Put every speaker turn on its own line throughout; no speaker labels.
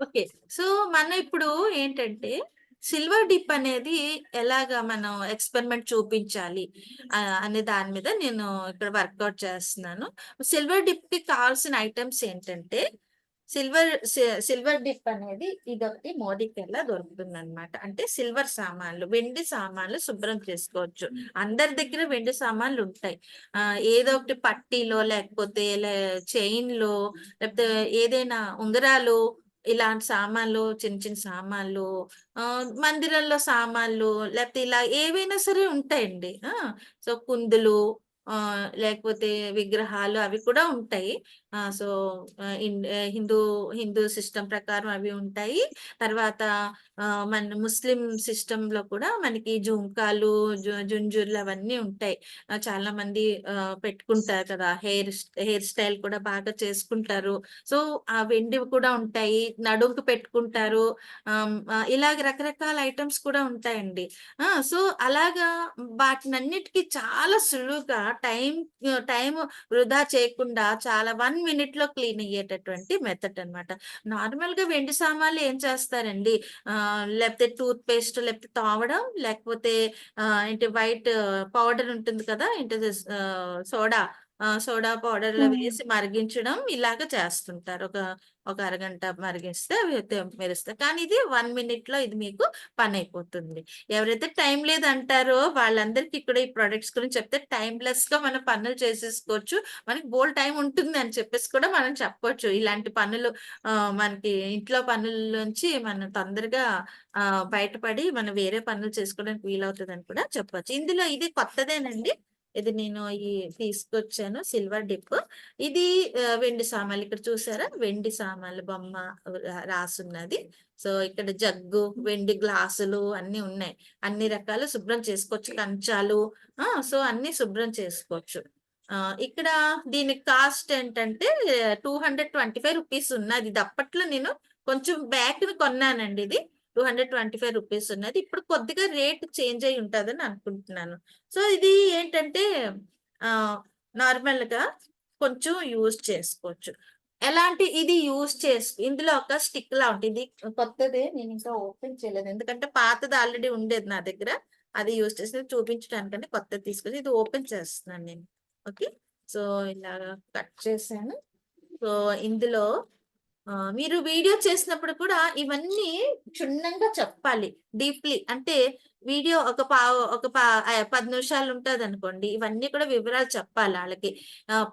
Okay. So, మనం ఇప్పుడు ఏంటంటే, సిల్వర్ డిప్ అనేది ఎలాగా మనం ఎక్స్‌పెరిమెంట్ చూపించాలి అనే దాని మీద నేను ఇక్కడ వర్కౌట్ చేస్తున్నాను. సిల్వర్ డిప్‌కి కావాల్సిన ఐటెమ్స్ ఏంటంటే, సిల్వర్ డిప్ అనేది ఇదొకటి మోదికెల్లా దొరుకుతుందనమాట. అంటే సిల్వర్ సామాన్లు, వెండి సామాన్లు శుభ్రం చేసుకోవచ్చు. అందరి దగ్గర వెండి సామాన్లుంటాయి. ఏదో ఒకటి పట్టీలో లేకపోతే చైన్‌లో లేకపోతే ఏదైనా ఉంగరాలు ఇలాంటి సామాన్లు, చిన్న చిన్న సామాన్లు, మందిరంలో సామాన్లు, లేపోతే ఇలా ఏవైనా సరే ఉంటాయండి. ఆ! సో, కుందులు, లేకపోతే విగ్రహాలు అవి కూడా ఉంటాయి. సో, హిందూ హిందూ సిస్టమ్ ప్రకారం అవి ఉంటాయి. తర్వాత మన ముస్లిం సిస్టమ్‌లో కూడా మనకి జుంకాలు, జుంజుర్లు అవన్నీ ఉంటాయి. చాలా మంది పెట్టుకుంటారు కదా! హెయిర్ స్టైల్ కూడా బాగా చేసుకుంటారు. సో, ఆ వెండివి కూడా ఉంటాయి. నడుముకి పెట్టుకుంటారు. ఇలాగ రకరకాల ఐటెమ్స్ కూడా ఉంటాయండి. సో, అలాగా వాటినన్నిటికి చాలా సులువుగా టైము వృధా చేయకుండా చాలా 1 మినిట్‌లో క్లీన్ అయ్యేటటువంటి మెథడ్ అన్నమాట. నార్మల్‌గా వెండి సామాన్లు ఏం చేస్తారండి, లేకపోతే టూత్ పేస్ట్ లేకపోతే తోమడం, లేకపోతే ఏంటి వైట్ పౌడర్ ఉంటుంది కదా! ఏంటిది సోడా. సోడా పౌడర్‌లో
హ్మ్.
వేసి మరిగించడం ఇలాగ చేస్తుంటారు. ఒక అరగంట మరిగిస్తే అవి మెరుస్తాయి. కానీ ఇది 1 మినిట్‌లో ఇది మీకు పనైపోతుంది. ఎవరైతే టైం లేదంటారో వాళ్ళందరికీ కూడా ఈ ప్రొడక్ట్స్ గురించి చెప్తే టైమ్‌లెస్‌గా మనం పనులు చేసేసుకోవచ్చు. మనకి బోలెడు టైం ఉంటుంది అని చెప్పేసి కూడా మనం చెప్పొచ్చు. ఇలాంటి పనులు మనకి ఇంట్లో పనుల్లోంచి మనం తొందరగా బయటపడి మనం వేరే పనులు చేసుకోవడానికి వీలవుతదని కూడా చెప్పొచ్చు. ఇందులో ఇది కొత్తదేనండి. ఇది నేను తీసుకొచ్చాను సిల్వర్ డిప్. ఇది వెండి సామాన్లు ఇక్కడ చూసారా? వెండి సామాన్ల బొమ్మ రాసున్నది. సో, ఇక్కడ జగ్గు, వెండి గ్లాసులు అన్నీ ఉన్నాయి. అన్ని రకాలు శుభ్రం చేసుకోవచ్చు. కంచాలు, సో, అన్నీ శుభ్రం చేసుకోవచ్చు. ఇక్కడ దీనికి కాస్ట్ ఏంటంటే రూ. 225 ఉన్నది. ఇది అప్పట్లో నేను కొంచెం బ్యాక్‌న కొన్నానండి ఇది. రూ. 225 ఉన్నది. ఇప్పుడు కొద్దిగా రేట్ చేంజ్ అయ్యి ఉంటదని అనుకుంటున్నాను. సో, ఇది ఏంటంటే ఆహ్, నార్మల్‌గా కొంచెం యూజ్ చేసుకోవచ్చు. ఇది యూజ్ ఇందులో ఒక స్టిక్‌లా ఉంటది. కొత్తదే నేనింకా ఓపెన్ చేయలేదు. ఎందుకంటే పాతది ఆల్రెడీ ఉండేది నా దగ్గర. అది యూజ్ చేసి చూపించడానికని కొత్తది తీసుకొని ఇది ఓపెన్ చేస్తున్నాను నేను. ఓకే. సో, ఇలాగా కట్ చేశాను. సో, ఇందులో మీరు వీడియో చేసినప్పుడు కూడా ఇవన్నీ క్షుణ్ణంగా చెప్పాలి. డీప్‌లీ అంటే వీడియో ఒక 10 నిమిషాలు ఉంటదనుకోండి. ఇవన్నీ కూడా వివరాలు చెప్పాలి ఆళ్ళకి.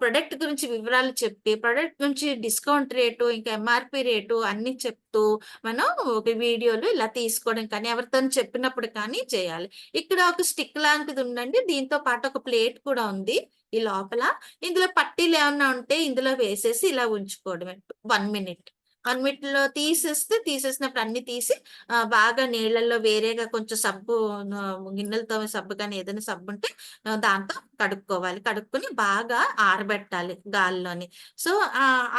ప్రొడక్ట్ గురించి వివరాలు చెప్పి, ప్రొడక్ట్ గురించి డిస్కౌంట్ రేటు, ఇంకా ఎంఆర్‌పీ రేటు అన్నీ చెప్తూ మనం ఒక వీడియోలు ఇలా తీసుకోవడం కానీ, ఎవరితోని చెప్పినప్పుడు కానీ చేయాలి. ఇక్కడ ఒక స్టిక్ లాంటిది ఉందండి. దీంతో పాటు ఒక ప్లేట్ కూడా ఉంది ఈ లోపల. ఇందులో పట్టీలేమన్నా ఉంటే ఇందులో వేసేసి ఇలా ఉంచుకోవడమే. 1 మినిట్. 1 మినిట్‌లో తీసేసినప్పుడు అన్నీ తీసి బాగా నీళ్ళల్లో వేరేగా కొంచెం సబ్బు, గిన్నెలు తోమే సబ్బు గాని ఏదైనా సబ్బుంటే దాంతో కడుక్కోవాలి. కడుక్కొని బాగా ఆరబెట్టాలి గాలిలోని. సో,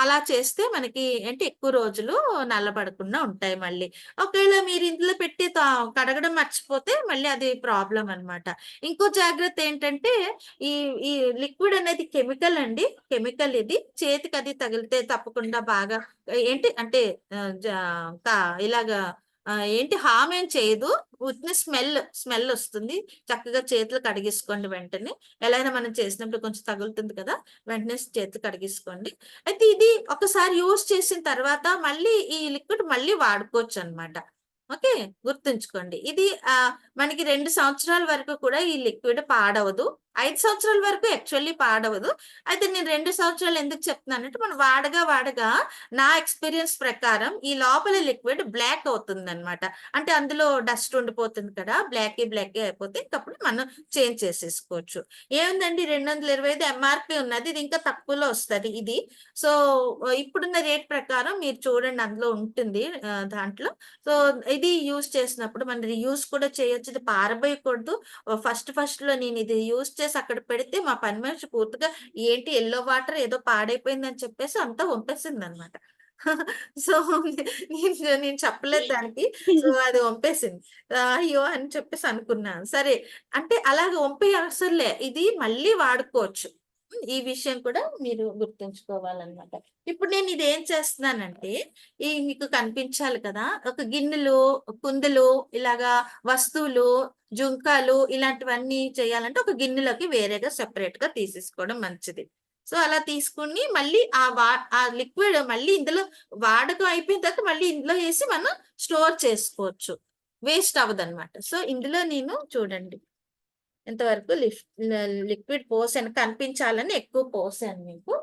అలా చేస్తే మనకి ఏంటి ఎక్కువ రోజులు నల్లబడకుండా ఉంటాయి మళ్ళీ. ఒకవేళ మీరు ఇందులో పెట్టి కడగడం మర్చిపోతే మళ్ళీ అది ప్రాబ్లమ్ అనమాట. ఇంకో జాగ్రత్త ఏంటంటే ఈ ఈ లిక్విడ్ అనేది కెమికల్ అండి. కెమికల్ ఇది. చేతికది తగిలితే తప్పకుండా బాగా ఏంటి అంటే ఆహ్, జా కా ఇలాగా ఏంటి హార్మ్ ఏం చేయదు. ఉత్తినే స్మెల్లొస్తుంది. చక్కగా చేతులు కడిగేసుకోండి వెంటనే. ఎలా అయినా మనం చేసినప్పుడు కొంచెం తగులుతుంది కదా! వెంటనే చేతులు కడిగేసుకోండి. అయితే ఇది ఒకసారి యూజ్ చేసిన తర్వాత మళ్ళీ ఈ లిక్విడ్ మళ్ళీ వాడుకోవచ్చనమాట. ఓకే. గుర్తుంచుకోండి. ఇది మనకి 2 సంవత్సరాల వరకు కూడా ఈ లిక్విడ్ పాడవదు. 5 సంవత్సరాల వరకు యాక్చువల్లీ పాడవదు. అయితే నేను 2 సంవత్సరాలు ఎందుకు చెప్తున్నానంటే, మనం వాడగా నా ఎక్స్‌పీరియన్స్ ప్రకారం ఈ లోపల లిక్విడ్ బ్లాక్ అవుతుందనమాట. అంటే అందులో డస్ట్ ఉండిపోతుంది కదా! బ్లాకీ అయిపోతే ఇంకప్పుడు మనం చేంజ్ చేసేసుకోవచ్చు. ఏముందండి 225 ఎంఆర్‌పీ ఉన్నది. ఇది ఇంకా తక్కువలో వస్తది ఇది. సో, ఇప్పుడున్న రేట్ ప్రకారం మీరు చూడండి అందులో ఉంటుంది దాంట్లో. సో, ఇది యూజ్ చేసినప్పుడు మనం రీయూజ్ కూడా చేయొచ్చు. ఇది పారబోయకూడదు. ఫస్ట్‌లో నేనిది యూజ్ చేసి అక్కడ పెడితే మా పని మనిషి పూర్తిగా ఏంటి యెల్లో వాటర్ ఏదో పాడైపోయిందని చెప్పేసి అంతా వంపేసిందనమాట. సో, నేను చెప్పలేదు దానికి. సో, అది వంపేసింది. అయ్యో! అని చెప్పేసి అనుకున్నాను. సరే అంటే అలాగ వంపేయవసరంలే. ఇది మళ్ళీ వాడుకోవచ్చు. ఈ విషయం కూడా మీరు గుర్తుంచుకోవాలన్నమాట. ఇప్పుడు నేను ఇదేం చేస్తున్నానంటే, మీకు కనిపించాలి కదా! ఒక గిన్నెలు, కుందులు, ఇలాగా వస్తువులు, జుంకాలు ఇలాంటివన్నీ చేయాలంటే ఒక గిన్నెలోకి వేరేగా సెపరేట్‌గా తీసేసుకోవడం మంచిది. సో, అలా తీసుకొని మళ్ళీ ఆ లిక్విడ్ మళ్ళీ ఇందులో వాడకం అయిపోయిన తర్వాత మళ్ళీ ఇందులో ఏసి మనం స్టోర్ చేసుకోవచ్చు. వేస్ట్ అవ్వదన్నమాట. సో, ఇందులో నేను చూడండి ఇంతవరకు లిక్విడ్ పోసాను. కనిపించాలని ఎక్కువ పోసాను మీకు.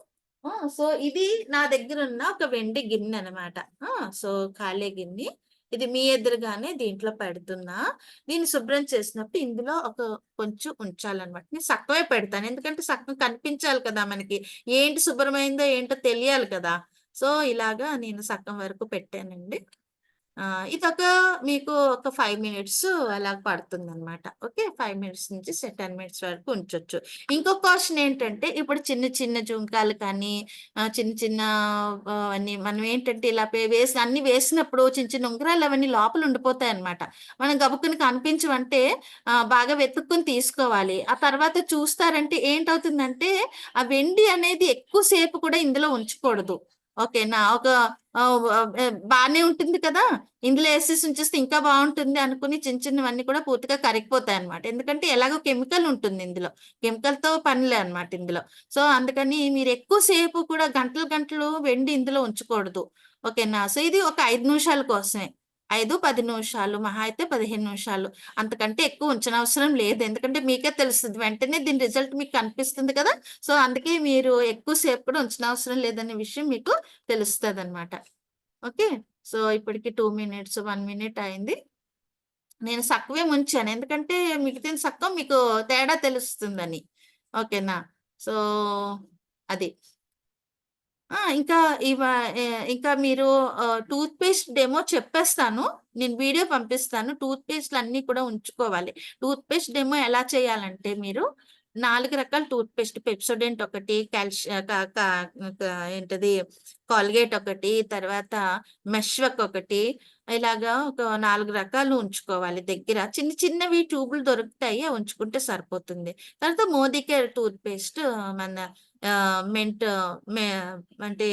సో, ఇది నా దగ్గరున్న ఒక వెండి గిన్నెనమాట. ఆ! సో, ఖాళీ గిన్నె. ఇది మీ ఎదురుగానే దీంట్లో పెడుతున్నా. దీన్ని శుభ్రం చేసినప్పుడు ఇందులో కొంచెం ఉంచాలనమాట. నేను సగమే పెడతాను. ఎందుకంటే సగం కనిపించాలి కదా మనకి. ఏంటి శుభ్రమైందో ఏంటో తెలియాలి కదా! సో, ఇలాగా నేను సగం వరకు పెట్టానండి. ఇదొక మీకు ఒక 5 మినిట్స్ అలా పడుతుందనమాట. ఓకే. 5 మినిట్స్ నుంచి 10 మినిట్స్ వరకు ఉంచొచ్చు. ఇంకో కాషన్ ఏంటంటే, ఇప్పుడు చిన్న చిన్న జుంకాలు కానీ, చిన్న చిన్న అన్నీ మనం ఏంటంటే ఇలా అన్నీ వేసినప్పుడు చిన్న చిన్న ఉంగరాలు అవన్నీ లోపల ఉండిపోతాయన్నమాట. మనం గబుక్కున కనిపించవంటే బాగా వెతుక్కొని తీసుకోవాలి. ఆ తర్వాత చూస్తారంటే ఏంటవుతుందంటే, ఆ వెండి అనేది ఎక్కువ సేపు కూడా ఇందులో ఉంచకూడదు. ఓకేనా? ఒక బానే ఉంటుంది కదా! ఇందులో ఏసేసి ఉంచేస్తే ఇంకా బావుంటుంది అనుకుని చిన్న చిన్నవన్నీ కూడా పూర్తిగా కరిగిపోతాయన్నమాట. ఎందుకంటే ఎలాగో కెమికల్ ఉంటుంది ఇందులో. కెమికల్‌తో పనిలే అన్నమాట ఇందులో. సో, అందుకని మీరు ఎక్కువ సేపు కూడా గంటలు గంటలు వెండి ఇందులో ఉంచకూడదు. ఓకేనా? సో, ఇది ఒక 5 నిమిషాల కోసమే. 5, 10 నిమిషాలు మహా అయితే 15 నిమిషాలు. అంతకంటే ఎక్కువ ఉంచనవసరం లేదు. ఎందుకంటే మీకే తెలుస్తది. వెంటనే దీని రిజల్ట్ మీకు కనిపిస్తుంది కదా! సో, అందుకే మీరు ఎక్కువ సేపు కూడా ఉంచనవసరం లేదనే విషయం మీకు తెలుస్తదనమాట. ఓకే. సో, ఇప్పటికి 2 మినిట్స్, 1 మినిట్ అయింది. నేను సక్కవే ముంచాను. ఎందుకంటే మిగతాది సక్కం మీకు తేడా తెలుస్తుందని. ఓకేనా? సో, అది. ఇంకా ఇంకా మీరు టూత్ పేస్ట్ డెమో చెప్పేస్తాను. నేను వీడియో పంపిస్తాను. టూత్ పేస్ట్‌లన్నీ కూడా ఉంచుకోవాలి. టూత్ పేస్ట్ డెమో ఎలా చేయాలంటే మీరు 4 రకాల టూత్ పేస్ట్ పెప్సోడెంట్ ఒకటి, క క క ఏంటది కోల్గేట్ ఒకటి, తర్వాత మెష్‌వక్ ఒకటి, ఇలాగా ఒక 4 రకాలు ఉంచుకోవాలి దగ్గర. చిన్న చిన్నవి ట్యూబులు దొరుకుతాయి. అవి ఉంచుకుంటే సరిపోతుంది. తర్వాత మోదికేర్ టూత్ పేస్ట్ మన మెంట్ మే అంటే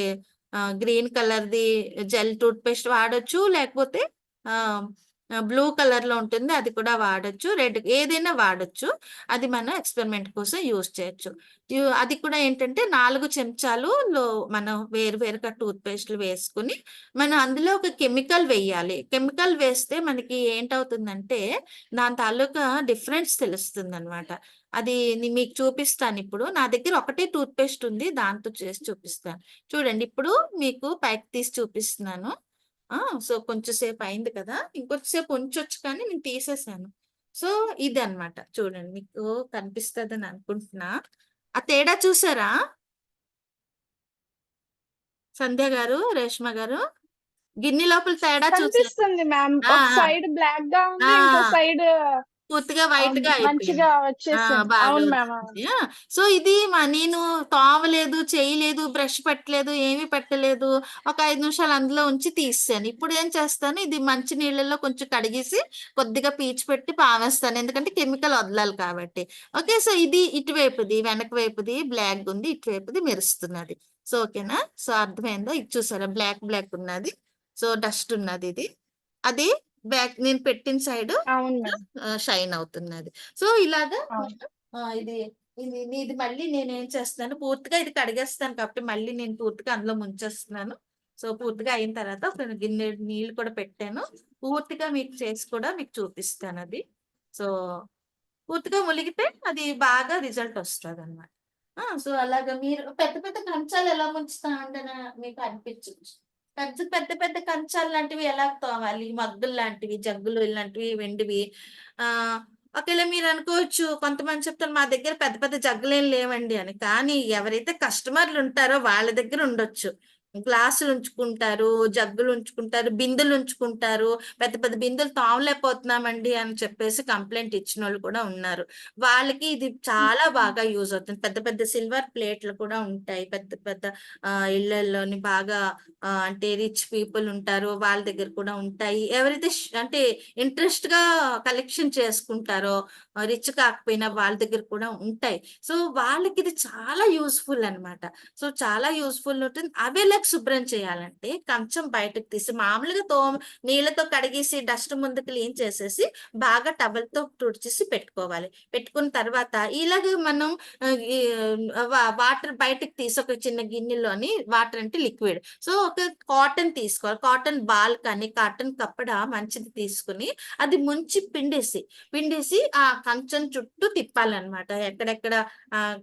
గ్రీన్ కలర్‌ది జెల్ టూత్ పేస్ట్ వాడొచ్చు. లేకపోతే ఆహ్, బ్లూ కలర్‌లో ఉంటుంది. అది కూడా వాడొచ్చు. రెడ్ ఏదైనా వాడొచ్చు. అది మనం ఎక్స్‌పెరిమెంట్ కోసం యూజ్ చేయొచ్చు. అది కూడా ఏంటంటే 4 చెంచాలు మనం వేరు వేరుగా టూత్ పేస్ట్‌లు వేసుకొని, మనం అందులో ఒక కెమికల్ వేయాలి. కెమికల్ వేస్తే మనకి ఏంటవుతుందంటే, దాని తాలూకా డిఫరెన్స్ తెలుస్తుందనమాట. అది మీకు చూపిస్తానిప్పుడు. నా దగ్గర ఒకటే టూత్ పేస్ట్ ఉంది. దాంతో చేసి చూపిస్తాను. చూడండి ఇప్పుడు మీకు పైకి తీసి చూపిస్తున్నాను. ఆ! సో, కొంచెం సేపు అయింది కదా! ఇంకొంచెం సేపు ఉంచొచ్చు కానీ నేను తీసేసాను. సో, ఇదనమాట. చూడండి మీకు కనిపిస్తదని అనుకుంటున్నా. ఆ తేడా చూసారా? సంధ్య గారు, రేష్మ గారు? గిన్నె లోపల తేడా చూసారా?
కనిపిస్తుంది మ్యామ్.
ఆ!
ఒక
ఆ!
సైడ్ బ్లాక్‌గా
ఆ!
ఉంది. ఇంకో సైడ్
పూర్తిగా వైట్‌గా అయిపోయింది.
మంచిగా వచ్చేసింది.
బాగా
అవును మ్యామ్. అవును.
వచ్చింది. సో, ఇది నేను తోమలేదు, చేయలేదు, బ్రష్ పెట్టలేదు, ఏమి పెట్టలేదు. ఒక 5 నిమిషాలు అందులో ఉంచి తీసేసాను. ఇప్పుడేం చేస్తాను, ఇది మంచి నీళ్ళలో కొంచెం కడిగేసి, కొద్దిగా పీచు పెట్టి పావేస్తాను. ఎందుకంటే కెమికల్ వదలాలి కాబట్టి. ఓకే. సో, ఇది ఇటువైపుది, వెనక వైపుది బ్లాక్‌గుంది. ఇటువైపుది మెరుస్తున్నది. సో, ఓకేనా? సో, అర్థమైందా? ఇది చూసారా బ్లాక్ బ్లాక్ ఉన్నది. సో, డస్ట్ ఉన్నదిది. అది నేను పెట్టిన సైడు
అవును మ్యామ్.
షైన్ అవుతున్నది. సో, ఇలాగా
అవును.
మనం ఇది ఇది మళ్ళీ నేనేం చేస్తున్నాను, పూర్తిగా ఇది కడిగేస్తాను కాబట్టి, మళ్ళీ నేను పూర్తిగా అందులో ముంచేస్తున్నాను. సో, పూర్తిగా అయిన తర్వాత ఒక గిన్నెడు నీళ్ళు కూడా పెట్టాను. పూర్తిగా మీకు చేసి కూడా మీకు చూపిస్తానది. సో, పూర్తిగా ములిగితే అది బాగా రిజల్ట్ ఒస్తదనమాట. సో, అలాగా మీరు పెద్ద పెద్ద కంచాలు ఎలా ముంచుతా ఉంటానో మీకు అనిపించొచ్చు. పెద్ద పెద్ద కంచాలు లాంటివి ఎలా తోమాలి? మగ్గుల్లాంటివి, జగ్గులు ఇలాంటివి వెండివి. ఆహ్, ఒకేళ మీరనుకోవచ్చు కొంతమంది చెప్తారు మా దగ్గర పెద్ద పెద్ద జగ్గులేం లేవండి అని. కానీ ఎవరైతే కస్టమర్లుంటారో వాళ్ళ దగ్గర ఉండొచ్చు. గ్లాసులు ఉంచుకుంటారు, జగ్గులు ఉంచుకుంటారు, బిందెలు ఉంచుకుంటారు. పెద్ద పెద్ద బిందెలు తాగలేకపోతున్నామండి అని చెప్పేసి కంప్లైంట్ ఇచ్చినోళ్ళు కూడా ఉన్నారు. వాళ్ళకి ఇది చాలా బాగా యూజ్ అవుతుంది. పెద్ద పెద్ద సిల్వర్ ప్లేట్లు కూడా ఉంటాయి. పెద్ద పెద్ద ఇళ్లల్లోని బాగా అంటే రిచ్ పీపుల్ ఉంటారు. వాళ్ళ దగ్గర కూడా ఉంటాయి. ఎవరైతే అంటే ఇంట్రెస్ట్ గా కలెక్షన్ చేసుకుంటారో రిచ్ కాకపోయినా వాళ్ళ దగ్గర కూడా ఉంటాయి. సో వాళ్ళకి ఇది చాలా యూస్ఫుల్ అన్నమాట. సో చాలా యూస్ఫుల్ ఉంటుంది. అవి ఎలా శుభ్రం చేయాలంటే కంచం బయటకు తీసి మామూలుగా నీళ్ళతో కడిగేసి డస్ట్ ముందు క్లీన్ చేసేసి బాగా టవల్‌తో తుడిచేసి పెట్టుకోవాలి. పెట్టుకున్న తర్వాత ఇలాగ మనం ఈ వాటర్ బయటకు తీసి ఒక చిన్న గిన్నెలోని వాటర్ అంటే లిక్విడ్. సో ఒక కాటన్ తీసుకోవాలి. కాటన్ బాల్ కానీ, కాటన్ కప్పడ మంచిది తీసుకొని అది ముంచి పిండేసి ఆ కంచం చుట్టూ తిప్పాలన్నమాట. ఎక్కడెక్కడ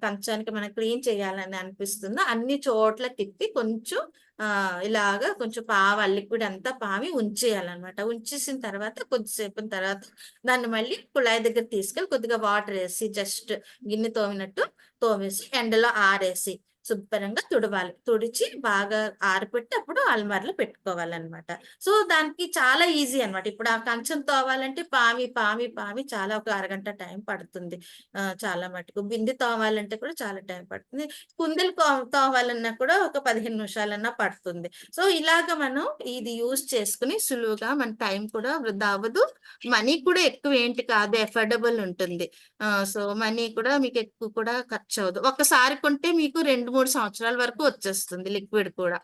కంచానికి మనం క్లీన్ చేయాలని అనిపిస్తుందో అన్ని చోట్ల తిప్పి కొంచెం ఇలాగా కొంచెం లిక్విడ్ అంతా పావి ఉంచేయాలన్నమాట. ఉంచేసిన తర్వాత కొద్దిసేపటి తర్వాత దాన్ని మళ్ళీ కుళాయి దగ్గర తీసుకెళ్ళి కొద్దిగా వాటర్ వేసి జస్ట్ గిన్నె తోమినట్టు తోమేసి ఎండలో ఆరేసి శుభ్రంగా తుడవాలి. తుడిచి బాగా ఆరిపెట్టి అప్పుడు అల్మార్‌లో పెట్టుకోవాలన్నమాట. సో దానికి చాలా ఈజీ అన్నమాట. ఇప్పుడు ఆ కంచం తోమాలంటే పామి చాలా ఒక అరగంట టైం పడుతుంది. చాలా మటుకు. బిందె తోమాలంటే కూడా చాలా టైం పడుతుంది. కుందులు తోమాలన్నా కూడా ఒక 15 నిమిషాలన్నా పడుతుంది. సో ఇలాగ మనం ఇది యూజ్ చేసుకొని సులువుగా మన టైం కూడా వృధా అవ్వదు. మనీ కూడా ఎక్కువ ఏంటి కాదు, ఎఫోర్డబుల్ ఉంటుంది. సో మనీ కూడా మీకు ఎక్కువ కూడా ఖర్చవ్వదు. ఒక్కసారి కొంటే మీకు 2, 3 సంవత్సరాల వరకు వచ్చేస్తుంది లిక్విడ్ కూడా.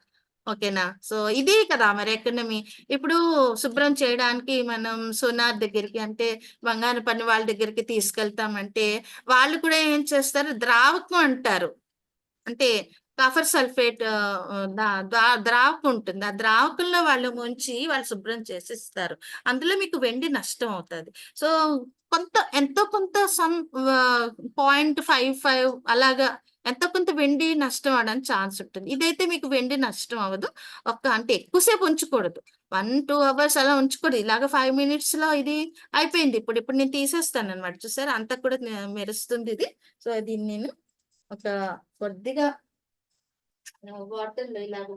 ఓకేనా? సో ఇదే కదా మరి ఎకానమీ. ఇప్పుడు శుభ్రం చేయడానికి మనం సోనార్ దగ్గరికి అంటే బంగారు పని వాళ్ళ దగ్గరికి తీసుకెళ్తామంటే వాళ్ళు కూడా ఏం చేస్తారు ద్రావకం అంటారు. అంటే కాపర్ సల్ఫేట్ ద్రావకం ఉంటుంది. ఆ ద్రావకంలో వాళ్ళు ముంచి వాళ్ళు శుభ్రం చేసి ఇస్తారు. అందులో మీకు వెండి నష్టం అవుతది. సో ఎంతో కొంత 0.55 అలాగా ఎంతో కొంత వెండి నష్టం అవ్వడానికి ఛాన్స్ ఉంటుంది. ఇదైతే మీకు వెండి నష్టం అవ్వదు. అంటే ఎక్కువ సేపు ఉంచకూడదు. 1, 2 అవర్స్ అలా ఉంచకూడదు. ఇలాగ 5 మినిట్స్‌లో ఇది అయిపోయింది. ఇప్పుడు నేను తీసేస్తానన్నమాట. చూసారా అంతా కూడా మెరుస్తుంది ఇది. సో దీన్ని నేను ఒక కొద్దిగా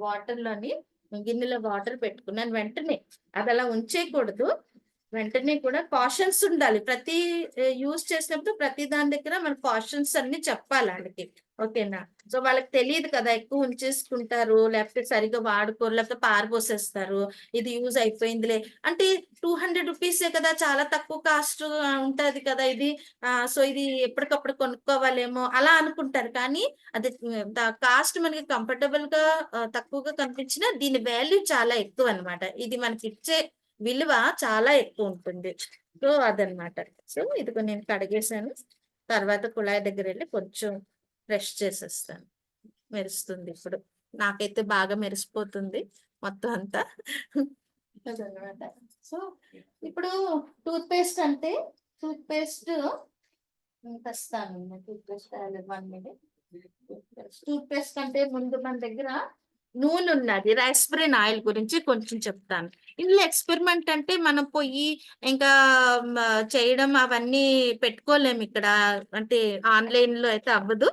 వాటర్‌లోని గిన్నెలో వాటర్ పెట్టుకున్నాను. వెంటనే అదలా ఉంచేయకూడదు. వెంటనే కూడా కాషన్స్ ఉండాలి. ప్రతి యూజ్ చేసినప్పుడు ప్రతి దాని దగ్గర మన కాషన్స్ అన్నీ చెప్పాలి ఆళ్ళకి. ఓకేనా? సో వాళ్ళకి తెలీదు కదా! ఎక్కువ ఉంచేసుకుంటారు. లేకపోతే సరిగ్గా వాడుకోరు. లేకపోతే పారబోసేస్తారు. ఇది యూజ్ అయిపోయిందిలే అంటే రూ. 200 కదా! చాలా తక్కువ కాస్ట్ ఉంటది కదా! ఇది. సో ఇది ఎప్పటికప్పుడు కొనుక్కోవాలేమో అలా అనుకుంటారు. కానీ అది కాస్ట్ మనకి కంఫర్టబుల్‌గా తక్కువగా కనిపించినా దీని వాల్యూ చాలా ఎక్కువన్నమాట. ఇది మనకిచ్చే విలువ చాలా ఎక్కువుంటుంది. సో అదనమాట. సో ఇదిగో నేను కడిగేసాను. తర్వాత కుళాయి దగ్గరెళ్లి కొంచెం ప్రెస్ చేసేస్తాను. మెరుస్తుంది ఇప్పుడు. నాకైతే బాగా మెరిసిపోతుంది మొత్తం అంతా. అదనమాట. సో ఇప్పుడు టూత్ పేస్ట్ అంటే టూత్ పేస్ట్ తెస్తాను. Toothpaste 1 minute. Toothpaste కంటే ముందు మన దగ్గర నూనున్నది. రైస్ బ్రెయిన్ ఆయిల్ గురించి కొంచెం చెప్తాను. ఇందులో ఎక్స్‌పెరిమెంట్ అంటే మనం పొయ్యి ఇంకా మ చేయడం అవన్నీ పెట్టుకోలేమిక్కడ. అంటే ఆన్‌లైన్‌లో అయితే అవ్వదు.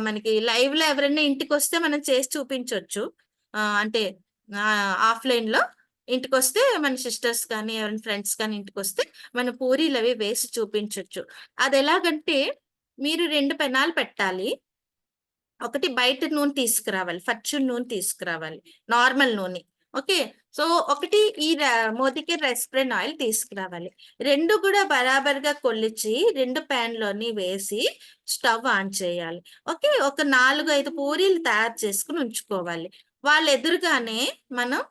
మనకి లైవ్‌లో ఎవరైనా ఇంటికొస్తే మనం చేసి చూపించొచ్చు. అంటే ఆఫ్‌లైన్‌లో ఇంటికొస్తే మన సిస్టర్స్ కానీ, ఎవరైనా ఫ్రెండ్స్ కానీ ఇంటికొస్తే మనం పూరీలవి వేసి చూపించొచ్చు. అదెలాగంటే మీరు 2 పెనాలు పెట్టాలి. ఒకటి బయట నూనె తీసుకురావాలి. ఫర్చ్యూన్ నూనె తీసుకురావాలి. నార్మల్ నూనె. ఓకే. సో ఒకటి ఈ మోదికేర్ రైస్ బ్రెయిన్ ఆయిల్ తీసుకురావాలి. 2 కూడా బరాబర్‌గా కొలిచి 2 పాన్‌లోని వేసి స్టవ్ ఆన్ చేయాలి. ఓకే. ఒక 4, 5 పూరీలు తయారు చేసుకొని ఉంచుకోవాలి. వాళ్ళ ఎదురుగానే మనం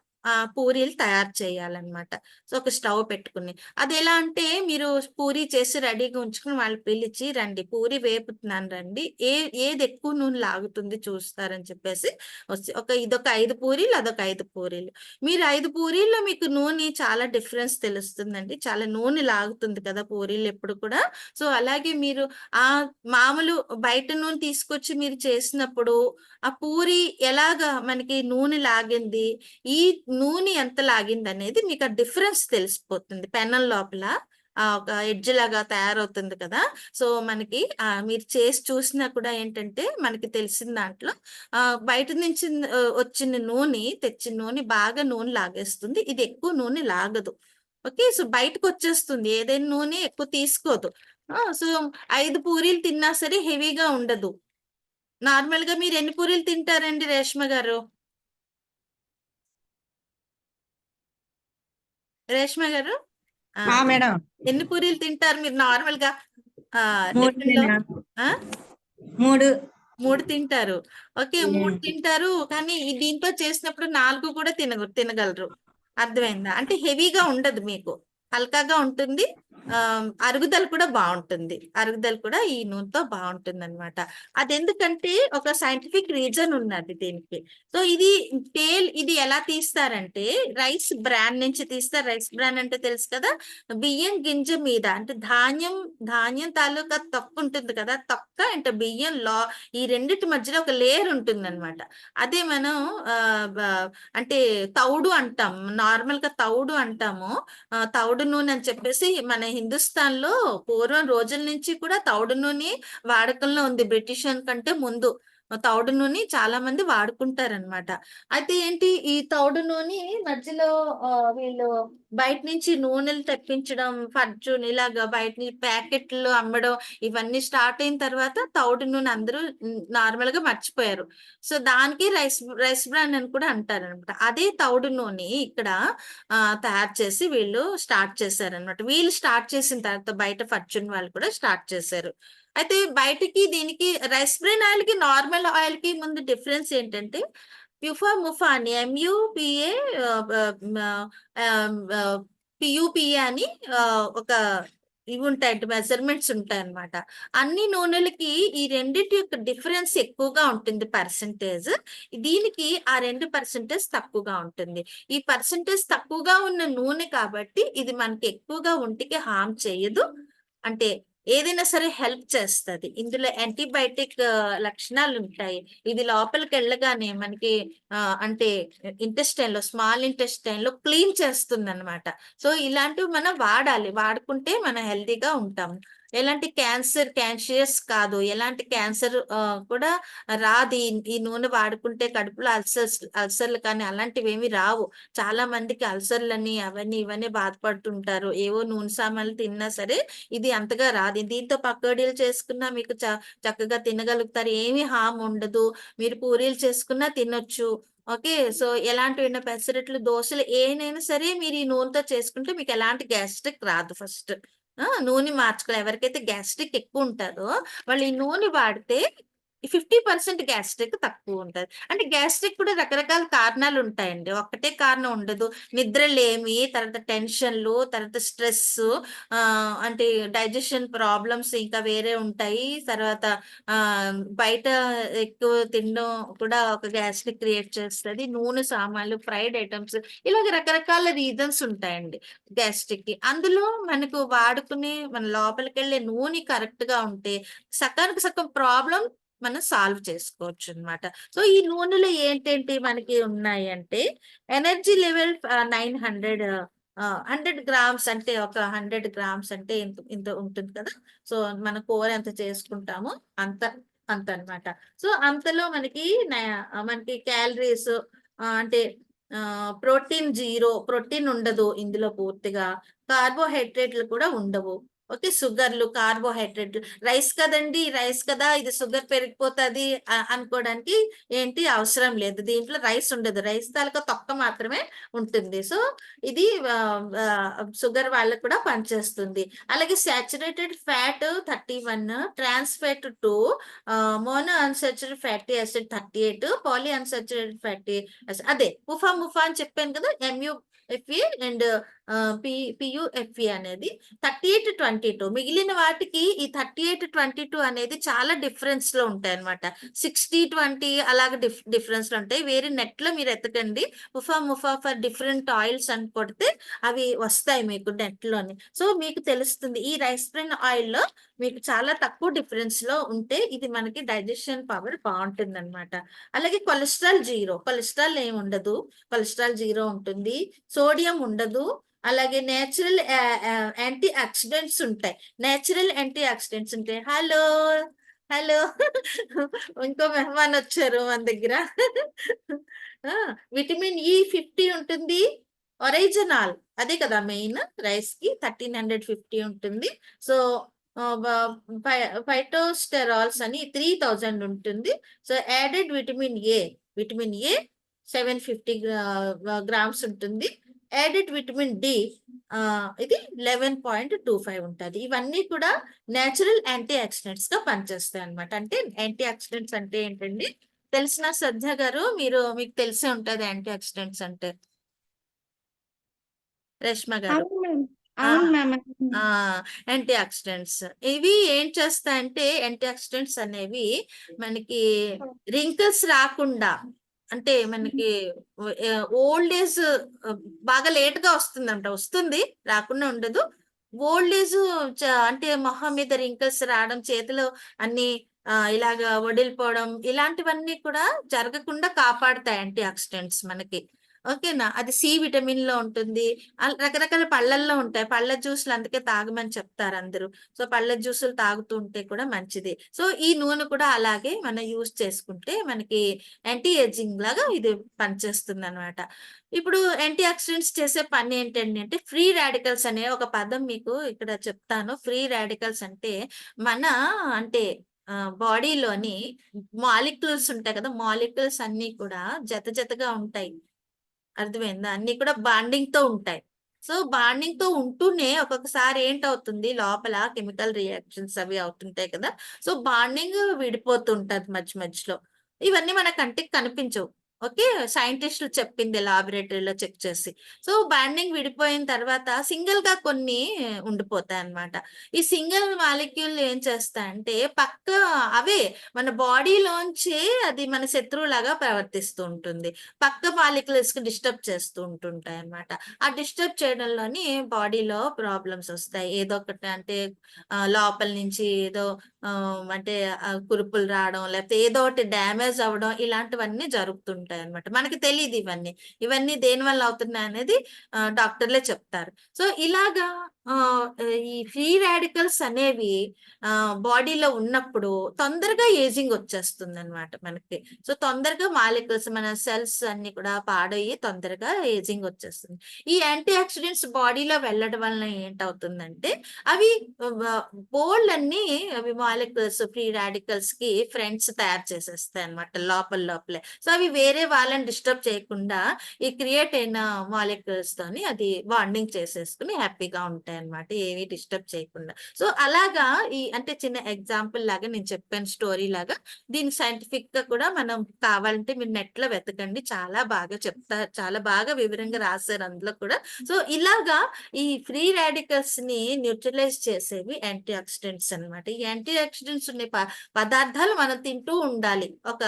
పూరీలు తయారు చేయాలన్నమాట. సో ఒక స్టవ్ పెట్టుకుని. అదెలా అంటే మీరు పూరి చేసి రెడీగా ఉంచుకొని వాళ్ళు పిలిచి రండి పూరి వేపుతున్నాను రండి. ఏది ఎక్కువ నూనె లాగుతుంది చూస్తారని చెప్పేసి ఇదొక 5 పూరీలు, అదొక 5 పూరీలు. మీరు 5 పూరీల్లో మీకు నూనె చాలా డిఫరెన్స్ తెలుస్తుందండి. చాలా నూనె లాగుతుంది కదా పూరీలు ఎప్పుడు కూడా. సో అలాగే మీరు మామూలు బయట నూనె తీసుకొచ్చి మీరు చేసినప్పుడు ఆ పూరి ఎలాగా మనకి నూనె లాగింది, ఈ నూనె ఎంత లాగిందనేది మీకు ఆ డిఫరెన్స్ తెలిసిపోతుంది పెనం లోపల. ఒక ఎడ్జ్ లాగా తయారవుతుంది కదా. సో మనకి మీరు చేసి చూసినా కూడా ఏంటంటే మనకి తెలిసిన దాంట్లో బయట నుంచి వచ్చిన నూనె, తెచ్చిన నూనె బాగా నూనె లాగేస్తుంది. ఇది ఎక్కువ నూనె లాగదు. ఓకే. సో బయటకు వచ్చేస్తుంది. ఏదైనా నూనె ఎక్కువ తీసుకోదు. సో 5 పూరీలు తిన్నా సరే హెవీగా ఉండదు. నార్మల్ గా మీరు ఎన్ని పూరీలు తింటారండి రేష్మ గారు? రేష్మ గారు
మేడం
ఎన్ని పూరీలు తింటారు మీరు నార్మల్ గా?
3
టిఫిన్ లో
మేడం.
ఆ
3
3 తింటారు. ఓకే. 3 తింటారు. కానీ దీంతో చేసినప్పుడు 4 కూడా తినగలరు. అర్థమైందా? అంటే హెవీగా ఉండదు మీకు. హల్కాగా ఉంటుంది. అరుగుదల కూడా బావుంటుంది. అరుగుదల కూడా ఈ నూనెతో బావుంటుందన్నమాట. అదెందుకంటే ఒక సైంటిఫిక్ రీజన్ ఉన్నది దీనికి. సో ఇది ఎలా తీస్తారంటే రైస్ బ్రాన్ నుంచి తీస్తారు. రైస్ బ్రాన్ అంటే తెలుసు కదా. బియ్యం గింజ మీద అంటే ధాన్యం తాలూకా తొక్క ఉంటుంది కదా. తొక్క అంటే బియ్యం ఈ రెండిటి మధ్యలో ఒక లేయర్ ఉంటుందన్నమాట. అదే మనం అంటే తౌడు అంటాం. నార్మల్ గా తౌడు అంటాము. తౌడు నూనె అని చెప్పేసి మన హిందుస్థాన్ లో పూర్వం రోజుల నుంచి కూడా తౌడు నూనె వాడకంలో ఉంది. బ్రిటిష్ కంటే ముందు తౌడు నూనె చాలా మంది వాడుకుంటారనమాట. అయితే ఏంటి ఈ తౌడు నూనె మధ్యలో వీళ్ళు బయట నుంచి నూనెలు తెప్పించడం, ఫర్చూన్ ఇలాగా బయట నుంచి ప్యాకెట్లు అమ్మడం ఇవన్నీ స్టార్ట్ అయిన తర్వాత తౌడు నూనె అందరూ నార్మల్ గా మర్చిపోయారు. సో దానికి రైస్ బ్రాన్ అని కూడా అంటారనమాట. అదే తౌడు నూనె ఇక్కడ తయారు చేసి వీళ్ళు స్టార్ట్ చేశారనమాట. వీళ్ళు స్టార్ట్ చేసిన తర్వాత బయట ఫర్చ్యూన్ వాళ్ళు కూడా స్టార్ట్ చేశారు. అయితే బయటికి దీనికి రైస్ బ్రాన్ ఆయిల్ కి నార్మల్ ఆయిల్ కి ముందు డిఫరెన్స్ ఏంటంటే ముఫా అని MUPA PUPA అని ఒక ఇవి ఉంటాయంట మెజర్మెంట్స్ ఉంటాయన్నమాట. అన్ని నూనెలకి ఈ రెండిటి యొక్క డిఫరెన్స్ ఎక్కువగా ఉంటుంది పర్సెంటేజ్. దీనికి ఆ 2% తక్కువగా ఉంటుంది. ఈ పర్సెంటేజ్ తక్కువగా ఉన్న నూనె కాబట్టి ఇది మనకి ఎక్కువగా ఒంటికి హార్మ్ చేయదు. అంటే ఏదైనా సరే హెల్ప్ చేస్తది. ఇందులో యాంటీబయాటిక్ లక్షణాలు ఉంటాయి. ఇది లోపలికి వెళ్ళగానే మనకి అంటే స్మాల్ ఇంటెస్టైన్ లో క్లీన్ చేస్తుందన్నమాట. సో ఇలాంటివి మనం వాడాలి. వాడుకుంటే మనం హెల్తీగా ఉంటాం. ఎలాంటి క్యాన్షియస్ కాదు. ఎలాంటి క్యాన్సర్ కూడా రాదు. ఈ నూనె వాడుకుంటే కడుపులో అల్సర్లు కానీ అలాంటివి ఏమి రావు. చాలా మందికి అల్సర్లని అవన్నీ ఇవన్నీ బాధపడుతుంటారు. ఏవో నూనె సామాన్లు తిన్నా సరే ఇది అంతగా రాదు. దీంతో పకోడీలు చేసుకున్నా మీకు చక్కగా తినగలుగుతారు. ఏమీ హార్మ్ ఉండదు. మీరు పూరీలు చేసుకున్నా తినొచ్చు. ఓకే. సో ఎలాంటివైనా పెసరట్లు, దోసలు ఏనైనా సరే మీరు ఈ నూనెతో చేసుకుంటే మీకు ఎలాంటి గ్యాస్ట్రిక్ రాదు ఫస్ట్. నూనె మార్చుకోవాలి. ఎవరికైతే గ్యాస్ట్రిక్ ఎక్కువ ఉంటదో వాళ్ళు ఈ నూనె వాడితే 50% గ్యాస్ట్రిక్ తక్కువ ఉంటది. అంటే గ్యాస్ట్రిక్ కూడా రకరకాల కారణాలు ఉంటాయండి. ఒక్కటే కారణం ఉండదు. నిద్రలేమి, తర్వాత టెన్షన్‌లు, తర్వాత స్ట్రెస్సు, అంటే డైజెషన్ ప్రాబ్లమ్స్ ఇంకా వేరే ఉంటాయి. తర్వాత బయట ఎక్కువ తినడం కూడా ఒక గ్యాస్ట్రిక్ క్రియేట్ చేస్తది. నూనె సామాన్లు, ఫ్రైడ్ ఐటెమ్స్ ఇలాగ రకరకాల రీజన్స్ ఉంటాయండి గ్యాస్ట్రిక్‌కి. అందులో మనకు వాడుకునే మన లోపలికెళ్ళే నూనె కరెక్ట్‌గా ఉంటే సకానికి సగం ప్రాబ్లమ్ మనం సాల్వ్ చేసుకోవచ్చనమాట. సో ఈ నూనెలో ఏంటేంటి మనకి ఉన్నాయంటే ఎనర్జీ లెవెల్ 100 గ్రామ్స్ అంటే ఒక 100 గ్రామ్స్ అంటే ఇంత ఇంత ఉంటుంది కదా. సో మన కూర ఎంత చేసుకుంటామో అంత అంతనమాట. సో అంతలో మనకి క్యాలరీస్ అంటే ప్రోటీన్ 0 ప్రోటీన్ ఉండదు ఇందులో పూర్తిగా. కార్బోహైడ్రేట్లు కూడా ఉండవు. ఓకే. షుగర్లు, కార్బోహైడ్రేట్లు రైస్ కదండీ! రైస్ కదా! ఇది షుగర్ పెరిగిపోతది అనుకోవడానికి ఏంటి అవసరం లేదు. దీంట్లో రైస్ ఉండదు. రైస్ తాలూకా తొక్క మాత్రమే ఉంటుంది. సో ఇది షుగర్ వాళ్ళకి కూడా పనిచేస్తుంది. అలాగే saturated fat 31, trans fat 2, mono unsaturated fatty acid 38, poly unsaturated fatty acid అదే ముఫా అని చెప్పాను కదా. MUFA అండ్ PUFA అనేది 38-22. మిగిలిన వాటికి ఈ 38-22 అనేది చాలా డిఫరెన్స్ లో ఉంటాయి అనమాట. 60-20 అలాగ డిఫరెన్స్ లో ఉంటాయి. వేరే నెట్ లో మీరు ఎతకండి. ముఫా ఫర్ డిఫరెంట్ ఆయిల్స్ అని కొడితే అవి వస్తాయి మీకు నెట్ లోని. సో మీకు తెలుస్తుంది ఈ రైస్ బ్రాన్ ఆయిల్ లో మీకు చాలా తక్కువ డిఫరెన్స్ లో ఉంటే ఇది మనకి డైజెషన్ పవర్ బాగుంటుంది అనమాట. అలాగే కొలెస్ట్రాల్ 0. కొలెస్ట్రాల్ ఏమి ఉండదు. కొలెస్ట్రాల్ 0 ఉంటుంది. సోడియం ఉండదు. అలాగే నేచురల్ యాంటీ ఆక్సిడెంట్స్ ఉంటాయి. నేచురల్ యాంటీ ఆక్సిడెంట్స్ ఉంటాయి. హలో హలో ఇంకో మెహమాన్ వచ్చారు మన దగ్గర. విటమిన్ E50 ఉంటుంది. ఒరైజనాల్ అదే కదా మెయిన్ రైస్ కి 1350 ఉంటుంది. సో ఫైటోస్టెరాల్స్ అని 3000 ఉంటుంది. So added vitamin A 750 grams ఉంటుంది. యాడెడ్ విటమిన్ డి ఇది 11.25 ఉంటుంది. ఇవన్నీ కూడా నేచురల్ యాంటీ ఆక్సిడెంట్స్ గా పనిచేస్తాయి అన్నమాట. అంటే యాంటీ ఆక్సిడెంట్స్ అంటే ఏంటండి తెలిసిన శ్రద్ధ గారు మీకు తెలిసే ఉంటది యాంటీ ఆక్సిడెంట్స్ అంటే. రేష్మ గారు
అవును మ్యామ్.
ఆ
అవును మ్యామ్.
ఆ యాంటీ ఆక్సిడెంట్స్ ఇవి ఏం చేస్తాయంటే యాంటీ ఆక్సిడెంట్స్ అనేవి మనకి రింకిల్స్ రాకుండా, అంటే మనకి ఓల్డ్ ఏజ్ బాగా లేట్ గా వస్తుంది, రాకుండా ఉండదు. ఓల్డ్ ఏజ్ అంటే మొహం మీద రింకిల్స్ రావడం, చేతిలో అన్ని ఇలాగా వడిలిపోవడం, ఇలాంటివన్నీ కూడా జరగకుండా కాపాడుతాయి యాంటీ ఆక్సిడెంట్స్ మనకి. ఓకేనా? అది సి విటమిన్ లో ఉంటుంది. రకరకాల పళ్ళల్లో ఉంటాయి. పళ్ళ జ్యూసులు అందుకే తాగమని చెప్తారు అందరూ. సో పళ్ళ జ్యూసులు తాగుతూ ఉంటే కూడా మంచిది. సో ఈ నూనె కూడా అలాగే మనం యూజ్ చేసుకుంటే మనకి యాంటీ ఏజింగ్ లాగా ఇది పనిచేస్తుంది అనమాట. ఇప్పుడు యాంటీ ఆక్సిడెంట్స్ చేసే పని ఏంటండి అంటే ఫ్రీ రాడికల్స్ అనే ఒక పదం మీకు ఇక్కడ చెప్తాను. ఫ్రీ రాడికల్స్ అంటే మన అంటే బాడీలోని మాలిక్యూల్స్ ఉంటాయి కదా, మాలిక్యూల్స్ అన్ని కూడా జతగా ఉంటాయి. అర్థమైందా? అన్ని కూడా బాండింగ్ తో ఉంటాయి. సో బాండింగ్ తో ఉంటూనే ఒక్కొక్కసారి ఏంటవుతుంది లోపల కెమికల్ రియాక్షన్స్ అవి అవుతుంటాయి కదా. సో బాండింగ్ విడిపోతుంటది మధ్యలో. ఇవన్నీ మన కంటికి కనిపించవు. ఓకే, సైంటిస్టులు చెప్పింది లాబొరేటరీలో చెక్ చేసి. సో బాండింగ్ విడిపోయిన తర్వాత సింగిల్ గా కొన్ని ఉండిపోతాయి అన్నమాట. ఈ సింగిల్ మాలిక్యూల్ ఏం చేస్తాయంటే అవే మన బాడీలోంచి అది మన శత్రువులాగా ప్రవర్తిస్తూ ఉంటుంది. పక్క మాలిక్యూల్స్ కి డిస్టర్బ్ చేస్తూ ఉంటుంటాయి అన్నమాట. ఆ డిస్టర్బ్ చేయడంలోని బాడీలో ప్రాబ్లమ్స్ వస్తాయి. ఏదో ఒకటి అంటే లోపల నుంచి ఏదో అంటే కురుపులు రావడం, లేకపోతే ఏదో ఒకటి డ్యామేజ్ అవ్వడం, ఇలాంటివన్నీ జరుగుతుంటాయి అన్నమాట. మనకి తెలియదు ఇవన్నీ దేని వల్ల అవుతున్నాయి అనేది డాక్టర్లే చెప్తారు. సో ఇలాగా ఈ ఫ్రీ రాడికల్స్ అనేవి బాడీలో ఉన్నప్పుడు తొందరగా ఏజింగ్ వచ్చేస్తుంది అనమాట మనకి. సో తొందరగా మాలిక్యూల్స్ మన సెల్స్ అన్ని కూడా పాడయ్యి తొందరగా ఏజింగ్ వచ్చేస్తుంది. ఈ యాంటీ ఆక్సిడెంట్స్ బాడీలో వెళ్ళడం వలన ఏంటవుతుందంటే అవి బోల్డ్ అన్ని అవి మాలిక్యూల్స్ ఫ్రీ రాడికల్స్ కి ఫ్రెండ్స్ తయారు చేసేస్తాయి అనమాట లోపలే. సో అవి వేరే వాళ్ళని డిస్టర్బ్ చేయకుండా ఈ క్రియేట్ అయిన మాలిక్యూల్స్ తోని అది బాండింగ్ చేసేసుకుని హ్యాపీగా ఉంటాయి అన్నమాట, ఏవి డిస్టర్బ్ చేయకుండా. సో అలాగా ఈ అంటే చిన్న ఎగ్జాంపుల్ లాగా నేను చెప్పాను, స్టోరీ లాగా. దీని సైంటిఫిక్ గా కూడా మనం కావాలంటే మీరు నెట్ లో వెతకండి, చాలా బాగా చెప్తారు, చాలా బాగా వివరంగా రాశారు అందులో కూడా. సో ఇలాగా ఈ ఫ్రీ రాడికల్స్ ని న్యూట్రలైజ్ చేసేవి యాంటీ ఆక్సిడెంట్స్ అన్నమాట. ఈ యాంటీ ఆక్సిడెంట్స్ ఉన్న పదార్థాలు మనం తింటూ ఉండాలి. ఒక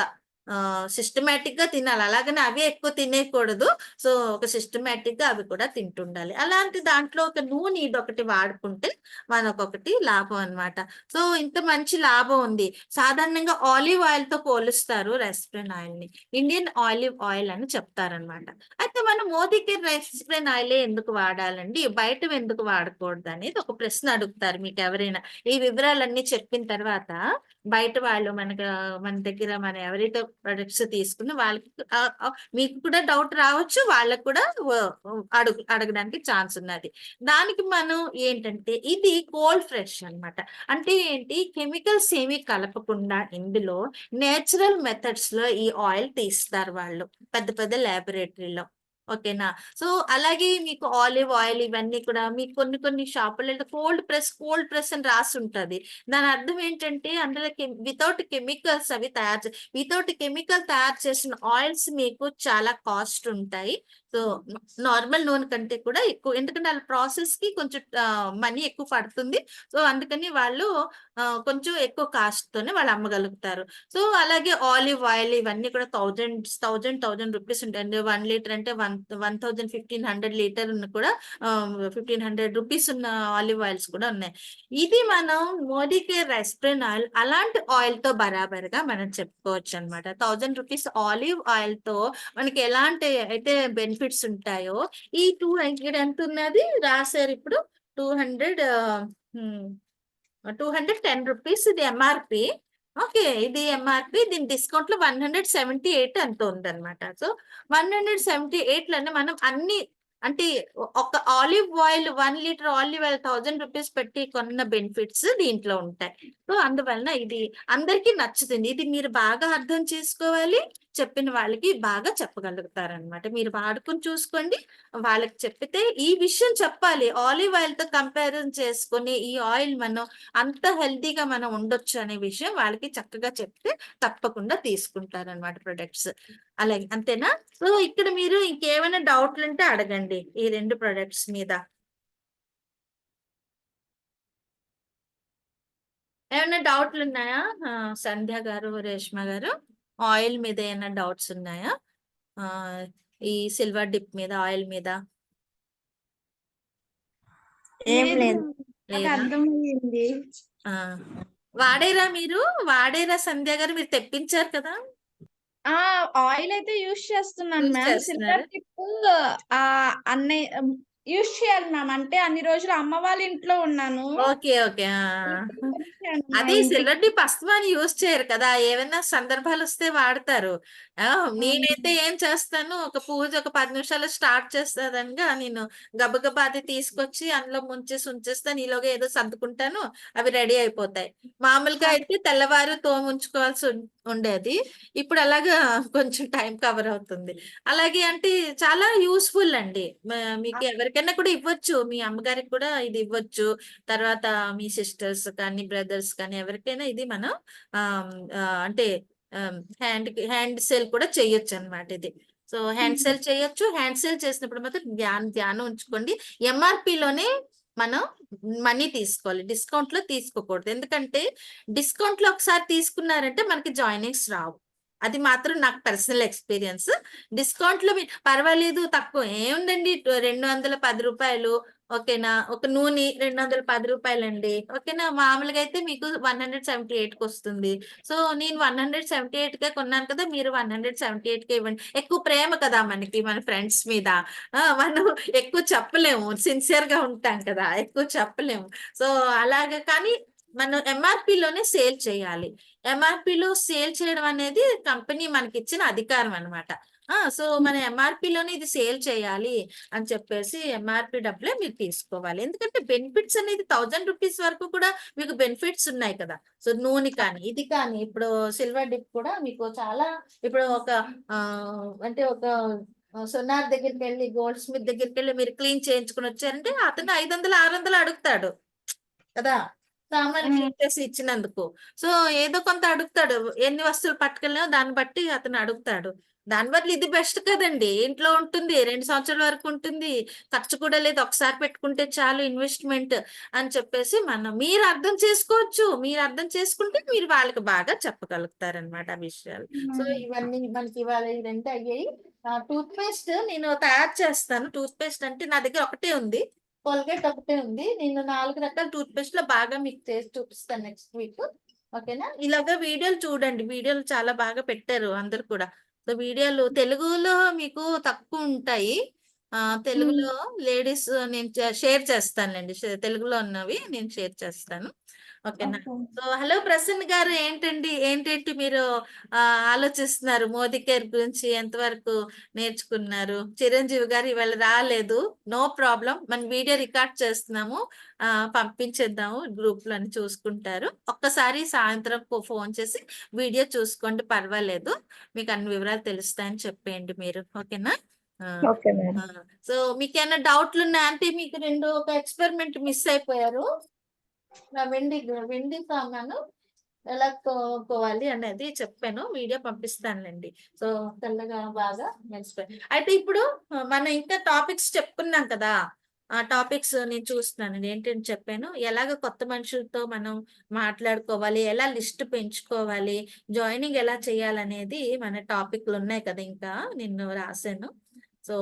సిస్టమేటిక్ గా తినాలి. అలాగని అవే ఎక్కువ తినేయకూడదు. సో ఒక సిస్టమేటిక్ గా అవి కూడా తింటుండాలి. అలాంటి దాంట్లో ఒక నూనె ఇదొకటి వాడుకుంటే మనకొకటి లాభం అన్నమాట. సో ఇంత మంచి లాభం ఉంది. సాధారణంగా ఆలివ్ ఆయిల్ తో పోలుస్తారు రెస్పిన్ ఆయిల్ ని. ఇండియన్ ఆలివ్ ఆయిల్ అని చెప్తారనమాట. అయితే మనం మోదీ కేర్ రెస్పిన్ ఆయిలే ఎందుకు వాడాలండి, బయట ఎందుకు వాడకూడదు అనేది ఒక ప్రశ్న అడుగుతారు మీకు ఎవరైనా. ఈ వివరాలన్నీ చెప్పిన తర్వాత బయట వాళ్ళు మన దగ్గర మన ఎవరైతే ప్రొడక్ట్స్ తీసుకుని వాళ్ళకి మీకు కూడా డౌట్ రావచ్చు, వాళ్ళకు కూడా అడగడానికి ఛాన్స్ ఉన్నది. దానికి మనం ఏంటంటే ఇది కోల్డ్ ఫ్రెష్ అన్నమాట. అంటే ఏంటి, కెమికల్స్ ఏమీ కలపకుండా ఇందులో నేచురల్ మెథడ్స్ లో ఈ ఆయిల్ తీస్తారు వాళ్ళు పెద్ద ల్యాబొరేటరీలో. ఓకేనా? సో అలాగే మీకు ఆలివ్ ఆయిల్ ఇవన్నీ కూడా మీకు కొన్ని షాపులలో కోల్డ్ ప్రెస్ అని రాసి ఉంటది. దాని అర్థం ఏంటంటే అందులో వితౌట్ కెమికల్స్ అవి వితౌట్ కెమికల్ తయారు చేసిన ఆయిల్స్ మీకు చాలా కాస్ట్ ఉంటాయి. సో నార్మల్ నూనె కంటే కూడా ఎక్కువ, ఎందుకంటే వాళ్ళ ప్రాసెస్ కి కొంచెం మనీ ఎక్కువ పడుతుంది. సో అందుకని వాళ్ళు కొంచెం ఎక్కువ కాస్ట్ తోనే వాళ్ళు అమ్మగలుగుతారు. సో అలాగే ఆలివ్ ఆయిల్ ఇవన్నీ కూడా థౌజండ్ రూపీస్ ఉంటాయండి. 1 లీటర్ అంటే 1500 లీటర్ కూడా 1500 రూపీస్ ఉన్న ఆలివ్ ఆయిల్స్ కూడా ఉన్నాయి. ఇది మనం మోదీ కేర్ రెస్పిన్ ఆయిల్ అలాంటి ఆయిల్ తో బరాబర్గా మనం చెప్పుకోవచ్చు అనమాట. 1000 రూపీస్ ఆలివ్ ఆయిల్ తో మనకి ఎలాంటి అయితే బెనిఫిట్ బెనిఫిట్స్ ఉంటాయో ఈ 200 ఎంత ఉన్నది రాశారు ఇప్పుడు 200 210 రూపీస్ ఇది ఎంఆర్పి. ఓకే, ఇది ఎంఆర్పి, దీని డిస్కౌంట్ లో 178 అంత ఉందన్నమాట. సో 178 లోనే మనం అన్ని అంటే ఒక olive oil 1 litre olive oil 1000 rupees పెట్టి కొన్న బెనిఫిట్స్ దీంట్లో ఉంటాయి. సో అందువలన ఇది అందరికీ నచ్చుతుంది. ఇది మీరు బాగా అర్థం చేసుకోవాలి, చెప్పిన వాళ్ళకి బాగా చెప్పగలుగుతారనమాట. మీరు వాడుకొని చూసుకోండి, వాళ్ళకి చెప్పితే ఈ విషయం చెప్పాలి. ఆలివ్ ఆయిల్ తో కంపారిజన్ చేసుకొని ఈ ఆయిల్ మనం అంత హెల్తీగా మనం ఉండొచ్చు అనే విషయం వాళ్ళకి చక్కగా చెప్తే తప్పకుండా తీసుకుంటారనమాట ప్రొడక్ట్స్. అలాగే అంతేనా? సో ఇక్కడ మీరు ఇంకేమైనా డౌట్లు ఉంటే అడగండి ఈ 2 ప్రొడక్ట్స్ మీద. ఏమైనా డౌట్లు ఉన్నాయా సంధ్య గారు, రేష్మ గారు? ఆయిల్ మీద ఏమైనా డౌట్స్ ఉన్నాయా? ఈ సిల్వర్ డిప్ మీద, ఆయిల్ మీద
ఏం లేదు.
నాకు
లేదా?
అర్థమయ్యింది.
ఆ, వాడేరా మీరు? వాడేరా సంధ్య గారు? మీరు తెప్పించారు కదా,
ఆయిల్ అయితే యూజ్ చేస్తున్నాను
యూజ్
మ్యామ్.
చేస్తున్నారు.
సిల్వర్ టిప్ అన్నయ్య యూజ్ చేయాలి మ్యామ్. అంటే అన్ని రోజులు అమ్మ వాళ్ళ ఇంట్లో ఉన్నాను.
Okay okay.
ఇప్పుడు వచ్చాను మా
అదే
ఇంటికి.
సిల్వర్ డిప్ అస్తమాని యూజ్ చేయరు కదా, ఏమైనా సందర్భాలు వస్తే వాడతారు. నేనైతే ఏం చేస్తాను, ఒక పూజ ఒక 10 నిమిషాలు స్టార్ట్ చేస్తాదనగా నేను గబగబా అది తీసుకొచ్చి అందులో ముంచేసి ఉంచేస్తాను. ఈలోగా ఏదో సర్దుకుంటాను, అవి రెడీ అయిపోతాయి. మామూలుగా అయితే తెల్లవారు ఉంచుకోవాల్సి ఉండేది. ఇప్పుడు అలాగా కొంచెం టైం కవర్ అవుతుంది. అలాగే అంటే చాలా యూస్ఫుల్ అండి. మీకు ఎవరికైనా కూడా ఇవ్వచ్చు, మీ అమ్మగారికి కూడా ఇది ఇవ్వచ్చు. తర్వాత మీ సిస్టర్స్ కానీ బ్రదర్స్ కానీ ఎవరికైనా ఇది మనం అంటే హ్యాండ్ సేల్ కూడా చేయొచ్చు అన్నమాట ఇది. సో హ్యాండ్ సేల్ చేయొచ్చు. హ్యాండ్ సేల్ చేసినప్పుడు మాత్రం ధ్యానం ఉంచుకోండి, ఎంఆర్పి లోనే మనం మనీ తీసుకోవాలి, డిస్కౌంట్ లో తీసుకోకూడదు. ఎందుకంటే డిస్కౌంట్ లో ఒకసారి తీసుకున్నారంటే మనకి జాయినింగ్స్ రావు. అది మాత్రం నాకు పర్సనల్ ఎక్స్పీరియన్స్. డిస్కౌంట్ లో పర్వాలేదు, తక్కువ ఏముందండి, 210 రూపాయలు. ఓకేనా? ఒక నూనె 210 రూపాయలండి. ఓకేనా? మామూలుగా అయితే మీకు 178 కి వస్తుంది. సో నేను 178 కే కొన్నాను కదా, మీరు 178 కే ఇవ్వండి. ఎక్కువ ప్రేమ కదా మనకి మన ఫ్రెండ్స్ మీద. మనం ఎక్కువ చెప్పలేము, సిన్సియర్ గా ఉంటాం కదా, ఎక్కువ చెప్పలేము. సో అలాగే కానీ మనం ఎంఆర్పి లోనే సేల్ చేయాలి. ఎంఆర్పి లో సేల్ చేయడం అనేది కంపెనీ మనకి ఇచ్చిన అధికారం అన్నమాట. సో మన ఎంఆర్పి లోనే ఇది సేల్ చేయాలి అని చెప్పేసి ఎంఆర్పి డబ్బులే మీరు తీసుకోవాలి. ఎందుకంటే బెనిఫిట్స్ అనేది 1000 రూపీస్ వరకు కూడా మీకు బెనిఫిట్స్ ఉన్నాయి కదా. సో నూనె కానీ ఇది కానీ ఇప్పుడు సిల్వర్ డిప్ కూడా మీకు చాలా, ఇప్పుడు ఒక అంటే ఒక సునార్ దగ్గరికి వెళ్ళి, గోల్డ్ స్మిత్ దగ్గరికి వెళ్ళి మీరు క్లీన్ చేయించుకుని వచ్చారంటే అతను 500 600 అడుగుతాడు కదా, సామాన్లు క్లీన్ చేసి ఇచ్చినందుకు. సో ఏదో కొంత అడుగుతాడు, ఎన్ని వస్తువులు పట్టుకెళ్ళినా దాన్ని బట్టి అతను అడుగుతాడు. దాని బదులు ఇది బెస్ట్ కదండి, ఇంట్లో ఉంటుంది, 2 సంవత్సరాల వరకు ఉంటుంది, ఖర్చు కూడా లేదు, ఒకసారి పెట్టుకుంటే చాలు ఇన్వెస్ట్మెంట్ అని చెప్పేసి మీరు అర్థం చేసుకోవచ్చు. మీరు అర్థం చేసుకుంటే మీరు వాళ్ళకి బాగా చెప్పగలుగుతారనమాట ఆ విషయాలు. సో ఇవన్నీ మనకి ఇవాళ ఈ 2 అయ్యాయి. టూత్ పేస్ట్ నేను తయారు చేస్తాను. టూత్ పేస్ట్ అంటే నా దగ్గర ఒకటే ఉంది, కోల్గేట్ ఒకటే ఉంది. నేను 4 రకాల టూత్ పేస్ట్ లో బాగా మీకు చేసి చూపిస్తాను నెక్స్ట్ వీక్. ఓకేనా? ఇలాగా వీడియోలు చూడండి, వీడియోలు చాలా బాగా పెట్టారు అందరు కూడా. సో వీడియోలు తెలుగులో మీకు తక్కువ ఉంటాయి. తెలుగులో లేడీస్ నేను షేర్ చేస్తానులేండి, తెలుగులో ఉన్నవి నేను షేర్ చేస్తాను. ఓకేనా? సో హలో ప్రసన్న గారు, ఏంటంటి మీరు ఆలోచిస్తున్నారు? మోదీ కేర్ గురించి ఎంతవరకు నేర్చుకున్నారు? చిరంజీవి గారు ఇవాళ రాలేదు, నో ప్రాబ్లం, మన వీడియో రికార్డ్ చేస్తున్నాము, పంపించేద్దాము, గ్రూప్ లో చూసుకుంటారు. ఒక్కసారి సాయంత్రం ఫోన్ చేసి వీడియో చూసుకోండి, పర్వాలేదు, మీకు అన్ని వివరాలు తెలుస్తాయని చెప్పేయండి మీరు. ఓకేనా? సో మీకు ఏమైనా డౌట్లు ఉన్నాయా? అంటే మీకు 2 ఒక ఎక్స్పెరిమెంట్ మిస్ అయిపోయారు. వెండి సామాను ఎలా కోవాలి అనేది చెప్పాను, వీడియో పంపిస్తానులేండి. సో తెల్లగా బాగా మెరిసిపోయి. అయితే ఇప్పుడు మనం ఇంకా టాపిక్స్ చెప్పుకున్నాం కదా, ఆ టాపిక్స్ నేను చూస్తున్నాను, ఏంటని చెప్పాను, ఎలాగ కొత్త మనుషులతో మనం మాట్లాడుకోవాలి, ఎలా లిస్ట్ పెంచుకోవాలి, జాయినింగ్ ఎలా చేయాలనేది మన టాపిక్లు ఉన్నాయి కదా, ఇంకా నిన్ను రాశాను. సో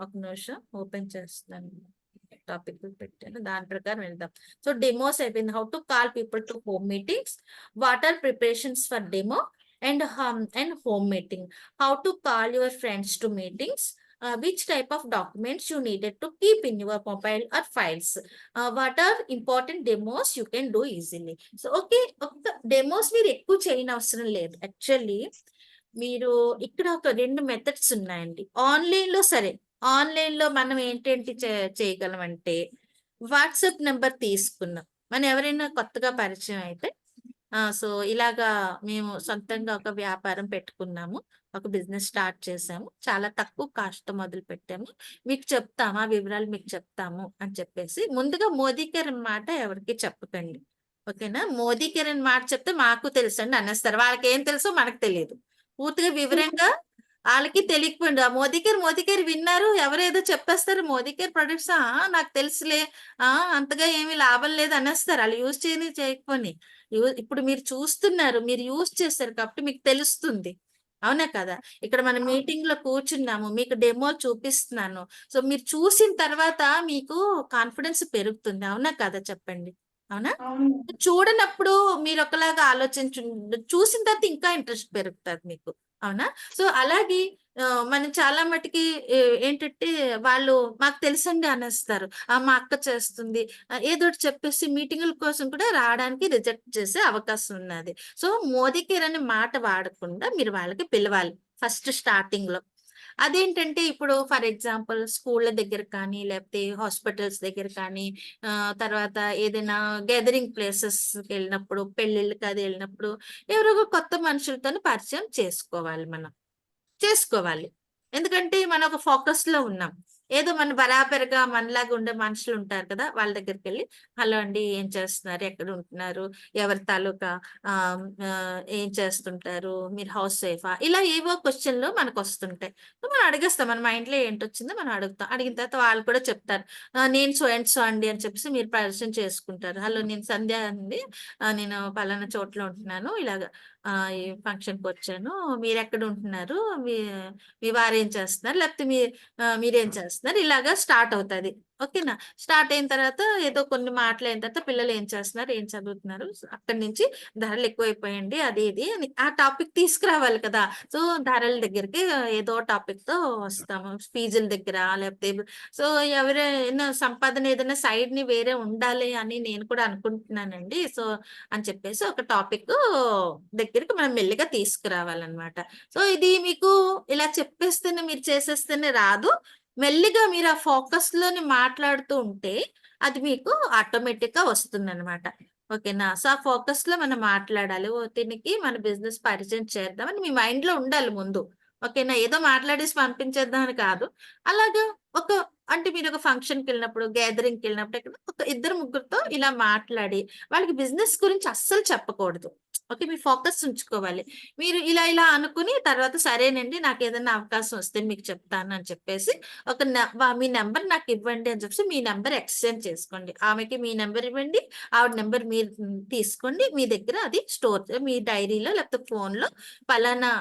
ఒక నిమిషం ఓపెన్ చేస్తున్నాను, టాపిక్ పెట్టాను, దాని ప్రకారం వెళ్దాం. సో డెమోస్ అయిపోయింది. How to call people to home meetings, what are preparations for demo and home meeting, how to call your friends to meetings, which type of documents you needed to keep in your mobile or files. What are important demos you can do easily. So okay, demos మీరు ఎక్కువ చేయని అవసరం లేదు. Actually మీరు ఇక్కడ ఒక 2 methods ఉన్నాయండి. ఆన్‌లైన్‌లో సరే, ఆన్‌లైన్‌లో మనం ఏంటేంటి చేయగలమంటే, వాట్సాప్ నంబర్ తీసుకున్నాం. మనం ఎవరైనా కొత్తగా పరిచయం అయితే సో, ఇలాగా మేము సొంతంగా ఒక వ్యాపారం పెట్టుకున్నాము. ఒక బిజినెస్ స్టార్ట్ చేశాము. చాలా తక్కువ కాస్ట్‌తో మొదలుపెట్టాము. మీకు చెప్తాము. ఆ వివరాలు మీకు చెప్తాము అని చెప్పేసి ముందుగా మోదీ కేర్ మాట ఎవరికీ చెప్పకండి. ఓకేనా? మోదీ కేర్ అని మాట చెప్తే మాకు తెలుసండి అనేస్తారు. వాళ్ళకేం తెలుసో మనకు తెలీదు. పూర్తిగా వివరంగా ఆళ్ళకి తెలియకపోయిండు. ఆ మోదీ కేర్ విన్నారు. ఎవరేదో చెప్పేస్తారు. మోదీ కేర్ ప్రొడక్ట్సా? నాకు తెలుసులే. ఆ! అంతగా ఏమి లాభం లేదు అనేస్తారు. ఆళ్ళు యూజ్ చేయని చేయకపోని. ఇప్పుడు మీరు చూస్తున్నారు. మీరు యూజ్ చేశారు కాబట్టి మీకు తెలుస్తుంది. అవునా కదా? ఇక్కడ మనం మీటింగ్‌లో కూర్చున్నాము. మీకు డెమో చూపిస్తున్నాను. సో, మీరు చూసిన తర్వాత మీకు కాన్ఫిడెన్స్ పెరుగుతుంది. అవునా కాదా చెప్పండి? అవునా?
అవును.
చూడనప్పుడు మీరొకలాగా చూసిన తర్వాత ఇంకా ఇంట్రెస్ట్ పెరుగుతది మీకు. అవునా? సో, అలాగే మనం చాలా మటికి ఏంటంటే వాళ్ళు మాకు తెలుసండి అనేస్తారు. మా అక్క చేస్తుంది. ఏదోటి చెప్పేసి మీటింగుల కోసం కూడా రావడానికి రిజెక్ట్ చేసే అవకాశం ఉన్నది. సో, మోదీ కేర్ అనే మాట వాడకుండా మీరు వాళ్ళకి పిలవాలి ఫస్ట్ స్టార్టింగ్‌లో. అదేంటంటే ఇప్పుడు ఫర్ ఎగ్జాంపుల్ స్కూళ్ళ దగ్గర కానీ, లేకపోతే హాస్పిటల్స్ దగ్గర కానీ, తర్వాత ఏదైనా గేదరింగ్ ప్లేసెస్‌కెళ్ళినప్పుడు, పెళ్ళిళ్ళకి అది ఎళ్ళినప్పుడు ఎవరో ఒక కొత్త మనుషులతోని పరిచయం చేసుకోవాలి మనం. చేసుకోవాలి. ఎందుకంటే మనం ఒక ఫోకస్‌లో ఉన్నాం. ఏదో మన బరాబర్‌గా మనలాగా ఉండే మనుషులుంటారు కదా! వాళ్ళ దగ్గరికెళ్ళి, హలో అండి ఏం చేస్తున్నారు? ఎక్కడ ఉంటున్నారు? ఎవరి తాలూకా ఏం చేస్తుంటారు? మీరు హౌస్ వైఫా? ఇలా ఏవో క్వెషన్‌లు మనకొస్తుంటాయి. సో, మనం అడిగేస్తాం. మన మైండ్‌లో ఏంటొచ్చిందో మనం అడుగుతాం. అడిగిన తర్వాత వాళ్ళు కూడా చెప్తారు. నేను సో అండ్ సో అండి అని చెప్పేసి మీరు పరిచయం చేసుకుంటారు. హలో నేను సంధ్య అండి. నేను పలానా చోట్ల ఉంటున్నాను. ఇలాగ ఈ ఫంక్షన్‌కొచ్చాను. మీరెక్కడ ఉంటున్నారు? మీ మీ వారేం చేస్తున్నారు? లేకపోతే మీరేం చేస్తున్నారు? ఇలాగా స్టార్ట్ అవుతది. ఓకేనా? స్టార్ట్ అయిన తర్వాత ఏదో కొన్ని మాటలయిన తర్వాత పిల్లలు ఏం చేస్తున్నారు? ఏం చదువుతున్నారు? అక్కడి నుంచి ధరలు ఎక్కువైపోయాయండి. అది ఇది అని ఆ టాపిక్ తీసుకురావాలి కదా! సో, ధరల దగ్గరికి ఏదో టాపిక్‌తో వస్తాము. ఫీజుల దగ్గర లేకపోతే సో, ఎవరైనా సంపాదన ఏదైనా సైడ్‌ని వేరే ఉండాలి అని నేను కూడా అనుకుంటున్నానండి. సో, అని చెప్పేసి ఒక టాపిక్కు దగ్గరికి మనం మెల్లిగా తీసుకురావాలనమాట. సో, ఇది మీకు ఇలా చెప్పేస్తేనే మీరు చేసేస్తేనే రాదు. మెల్లిగా మీరు ఆ ఫోకస్‌లోని మాట్లాడుతూ ఉంటే అది మీకు ఆటోమేటిక్‌గా వస్తుందనమాట. ఓకేనా? సో, ఆ ఫోకస్‌లో మనం మాట్లాడాలి. ఓహ్! దీనికి మన బిజినెస్ పరిచయం చేద్దామని మీ మైండ్‌లో ఉండాలి ముందు. ఓకేనా? ఏదో మాట్లాడేసి పంపించేద్దాం అని కాదు. అలాగా ఒక అంటే మీరొక ఫంక్షన్‌కెళ్ళినప్పుడు, గ్యాదరింగ్‌కెళ్ళినప్పుడు ఎక్కడ ఒక ఇద్దరు ముగ్గురితో ఇలా మాట్లాడి వాళ్ళకి బిజినెస్ గురించి అస్సలు చెప్పకూడదు. ఓకే. మీ ఫోకస్ ఉంచుకోవాలి. మీరు ఇలా ఇలా అనుకుని తర్వాత సరేనండి నాకేదన్నా అవకాశం వస్తే మీకు చెప్తాను అని చెప్పేసి ఒక మీ నంబర్ నాకివ్వండి అని చెప్పేసి మీ నంబర్ ఎక్స్‌చేంజ్ చేసుకోండి. ఆమెకి మీ నంబర్ ఇవ్వండి. ఆవిడ నంబర్ మీరు తీసుకోండి. మీ దగ్గర అది స్టోర్ మీ డైరీలో లేకపోతే ఫోన్‌లో పలానా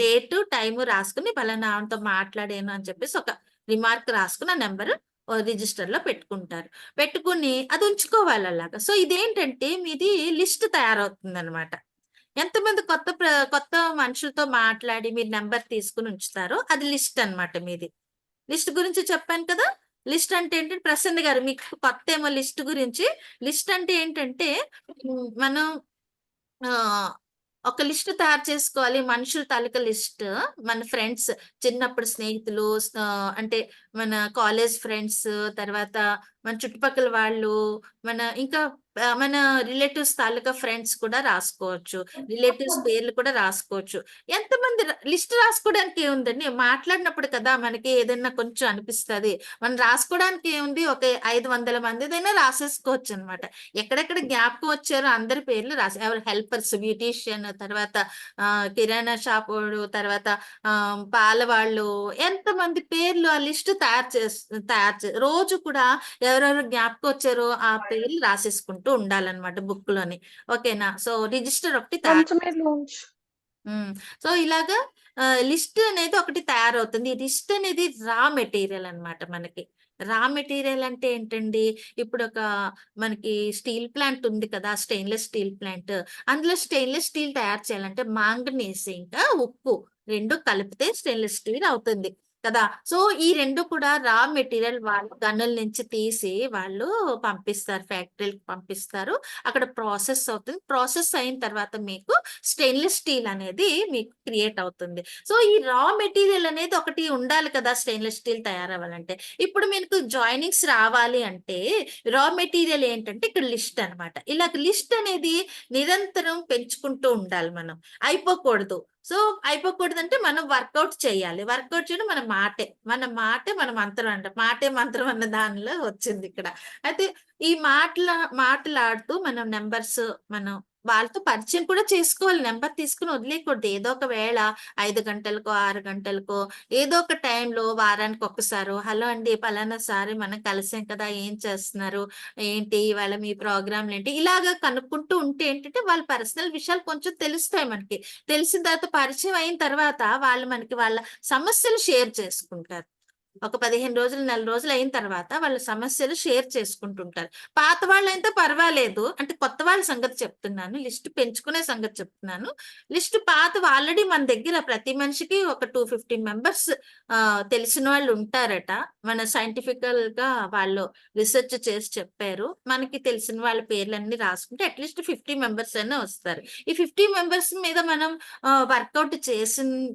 డేటు, టైము రాసుకొని పలానా ఆమెతో మాట్లాడాను అని చెప్పేసి ఒక రిమార్క్ రాసుకొని ఆ నంబరు రిజిస్టర్‌లో పెట్టుకుంటారు. పెట్టుకొని అది ఉంచుకోవాలి అలాగా. సో, ఇదేంటంటే మీది లిస్ట్ తయారవుతుందనమాట. ఎంతమంది కొత్త మనుషులతో మాట్లాడి మీరు నంబర్ తీసుకొని ఉంచుతారో అది లిస్ట్ అన్నమాట మీది. లిస్ట్ గురించి చెప్పాను కదా! లిస్ట్ అంటే ఏంటంటే ప్రసన్న గారు మీకు కొత్తేమో లిస్ట్ గురించి. లిస్ట్ అంటే ఏంటంటే మనం ఆహ్, ఒక లిస్ట్ తయారు చేసుకోవాలి. మనుషుల తాలూకా లిస్ట్. మన ఫ్రెండ్స్ చిన్నప్పుడు స్నేహితులు అంటే మన కాలేజ్ ఫ్రెండ్స్, తర్వాత మన చుట్టుపక్కల వాళ్ళు, ఇంకా మన రిలేటివ్స్ తాలూకా ఫ్రెండ్స్ కూడా రాసుకోవచ్చు. రిలేటివ్స్ పేర్లు కూడా రాసుకోవచ్చు. ఎంతమంది లిస్ట్ రాసుకోవడానికి ఏముందండి? మాట్లాడినప్పుడు కదా మనకి ఏదైనా కొంచెం అనిపిస్తది. మనం రాసుకోవడానికి ఏముంది? ఒక 500 మందిదైనా రాసేసుకోవచ్చనమాట. ఎక్కడెక్కడ జ్ఞాపకం వచ్చారో అందరి పేర్లు ఎవరు హెల్పర్స్, బ్యూటీషియన్, తర్వాత కిరాణా షాపోడు, తర్వాత పాలవాళ్ళు ఎంతమంది పేర్లు ఆ లిస్ట్ తయారు రోజు కూడా ఎవరెవరు జ్ఞాపకం వచ్చారో ఆ పేర్లు రాసేసుకుంటూ ఉండాలన్నమాట బుక్‌లోని. ఓకేనా? సో, రిజిస్టర్ ఒకటి
కొంచెం ఇట్లుంచు.
హ్మ్. సో, ఇలాగా లిస్ట్ అనేది ఒకటి తయారవుతుంది. ఈ లిస్ట్ అనేది రా మెటీరియల్ అన్నమాట మనకి. రా మెటీరియల్ అంటే ఏంటండి? ఇప్పుడొక మనకి స్టీల్ ప్లాంట్ ఉంది కదా! Stainless steel plant. అందులో స్టెయిన్‌లెస్ స్టీల్ తయారు చేయాలంటే మాంగనీస్ ఇంకా ఉప్పు 2 కలిపితే స్టెయిన్‌లెస్ స్టీల్ అవుతుంది. కదా! సో, ఈ 2 కూడా రా మెటీరియల్ వాళ్ళు గనుల నుంచి తీసి వాళ్ళు పంపిస్తారు. ఫ్యాక్టరీ‌లకి పంపిస్తారు. అక్కడ ప్రాసెస్ అవుతుంది. ప్రాసెస్ అయిన తర్వాత మీకు స్టెయిన్‌లెస్ స్టీల్ అనేది మీకు క్రియేట్ అవుతుంది. సో, ఈ రా మెటీరియల్ అనేది ఒకటి ఉండాలి కదా! స్టెయిన్‌లెస్ స్టీల్ తయారవ్వాలంటే. ఇప్పుడు మీకు జాయినింగ్స్ రావాలి అంటే రా మెటీరియల్ ఏంటంటే ఇక్కడ లిస్ట్ అన్నమాట. ఇలాగ లిస్ట్ అనేది నిరంతరం పెంచుకుంటూ ఉండాలి మనం. అయిపోకూడదు. సో, అయిపోకూడదంటే మనం వర్కౌట్ చేయాలి. వర్కౌట్ చేయడం మన మాటే. మన మాటే మన మంత్రం అంట. మాటే మంత్రం అన్న దానిలో వచ్చిందిక్కడ. అయితే ఈ మాటలాడుతూ మనం నంబర్స్ మనం వాళ్ళతో పరిచయం కూడా చేసుకోవాలి. నంబర్ తీసుకొని వదిలేయకూడదు. ఏదో ఒక వేళ 5 గంటలకో, 6 గంటలకో ఏదో ఒక టైంలో వారానికి ఒక్కసారో, హలో అండి పలానా సారి మనం కలిసాం కదా! ఏం చేస్తున్నారు? ఏంటి ఇవాళ మీ ప్రోగ్రామ్‌లేంటి? ఇలాగ కనుక్కుంటూ ఉంటే ఏంటంటే వాళ్ళ పర్సనల్ విషయాలు కొంచెం తెలుస్తాయి మనకి. తెలిసిన తర్వాత పరిచయం అయిన తర్వాత వాళ్ళు మనకి వాళ్ళ సమస్యలు షేర్ చేసుకుంటారు. ఒక 15 రోజులు, నెల రోజులు అయిన తర్వాత వాళ్ళ సమస్యలు షేర్ చేసుకుంటుంటారు. పాత వాళ్ళైతే పర్వాలేదు. అంటే కొత్త వాళ్ళ సంగతి చెప్తున్నాను. లిస్ట్ పెంచుకునే సంగతి చెప్తున్నాను. లిస్ట్ పాతవి ఆల్రెడీ మన దగ్గర ప్రతి మనిషికి ఒక 250 మెంబర్స్ తెలిసిన వాళ్ళు ఉంటారట. మన సైంటిఫికల్‌గా వాళ్ళు రిసర్చ్ చేసి చెప్పారు. మనకి తెలిసిన వాళ్ళ పేర్లన్నీ రాసుకుంటే అట్‌లీస్ట్ 50 మెంబర్స్ అయినా వస్తారు. ఈ 50 మెంబర్స్ మీద మనం వర్కౌట్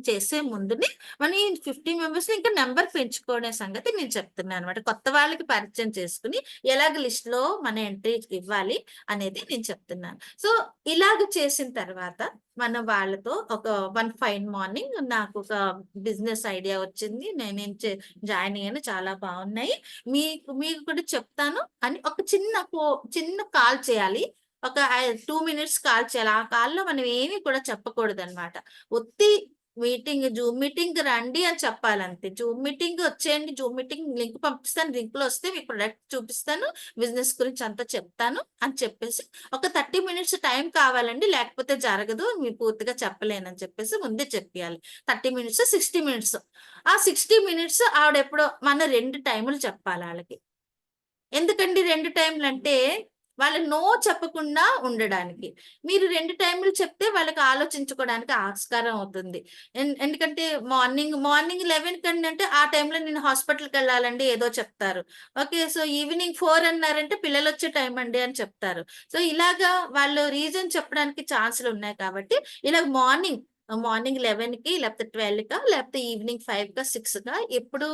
చేసే ముందునే మన ఈ 50 మెంబర్స్‌ని ఇంకా నంబర్ పెంచుకునే సంగతి నేను చెప్తున్నానన్నమాట. కొత్త వాళ్ళకి పరిచయం చేసుకొని ఎలాగ లిస్ట్‌లో మన ఎంట్రీ ఇవ్వాలి అనేది నేను చెప్తున్నాను. సో, ఇలాగ చేసిన తర్వాత మనం వాళ్ళతో ఒక వన్ ఫైన్ మార్నింగ్ నాకొక బిజినెస్ ఐడియా వచ్చింది. నేనేం జాయిన్ అయ్యాను. చాలా బాగున్నాయి. మీకు కూడా చెప్తాను అని ఒక చిన్న కాల్ చేయాలి. ఒక 2 మినిట్స్ కాల్ చేయాలి. ఆ కాల్‌లో మనం ఏమి కూడా చెప్పకూడదన్నమాట. ఉత్తి జూమ్ మీటింగ్‌కి రండి అని చెప్పాలంతే. జూమ్ మీటింగ్ వచ్చేయండి. జూమ్ మీటింగ్ లింక్ పంపిస్తాను. లింక్‌లో వస్తే మీ ప్రొడక్ట్ చూపిస్తాను. బిజినెస్ గురించి అంతా చెప్తాను అని చెప్పేసి ఒక 30 మినిట్స్ టైం కావాలండి. లేకపోతే జరగదు. మీరు పూర్తిగా చెప్పలేనని చెప్పేసి ముందే చెప్పేయాలి. 30 మినిట్స్, 60 మినిట్స్. ఆ 60 మినిట్స్ ఆవిడెప్పుడో మన 2 టైములు చెప్పాలి ఆళ్ళకి. ఎందుకండి 2 టైమ్‌లంటే, వాళ్ళు నో చెప్పకుండా ఉండడానికి. మీరు 2 టైమ్‌లు చెప్తే వాళ్ళకి ఆలోచించుకోవడానికి ఆస్కారం అవుతుంది. ఎందుకంటే మార్నింగ్ 11 కండంటే ఆ టైమ్‌లో నేను హాస్పిటల్‌కెళ్ళాలండి ఏదో చెప్తారు. ఓకే. సో, ఈవినింగ్ 4 అన్నారంటే పిల్లలొచ్చే టైం అండి అని చెప్తారు. సో, ఇలాగా వాళ్ళు రీజన్ చెప్పడానికి ఛాన్సులున్నాయి కాబట్టి, ఇలా మార్నింగ్ 11కి లేకపోతే 12కా లేకపోతే ఈవినింగ్ 5కా, 6కా ఎప్పుడు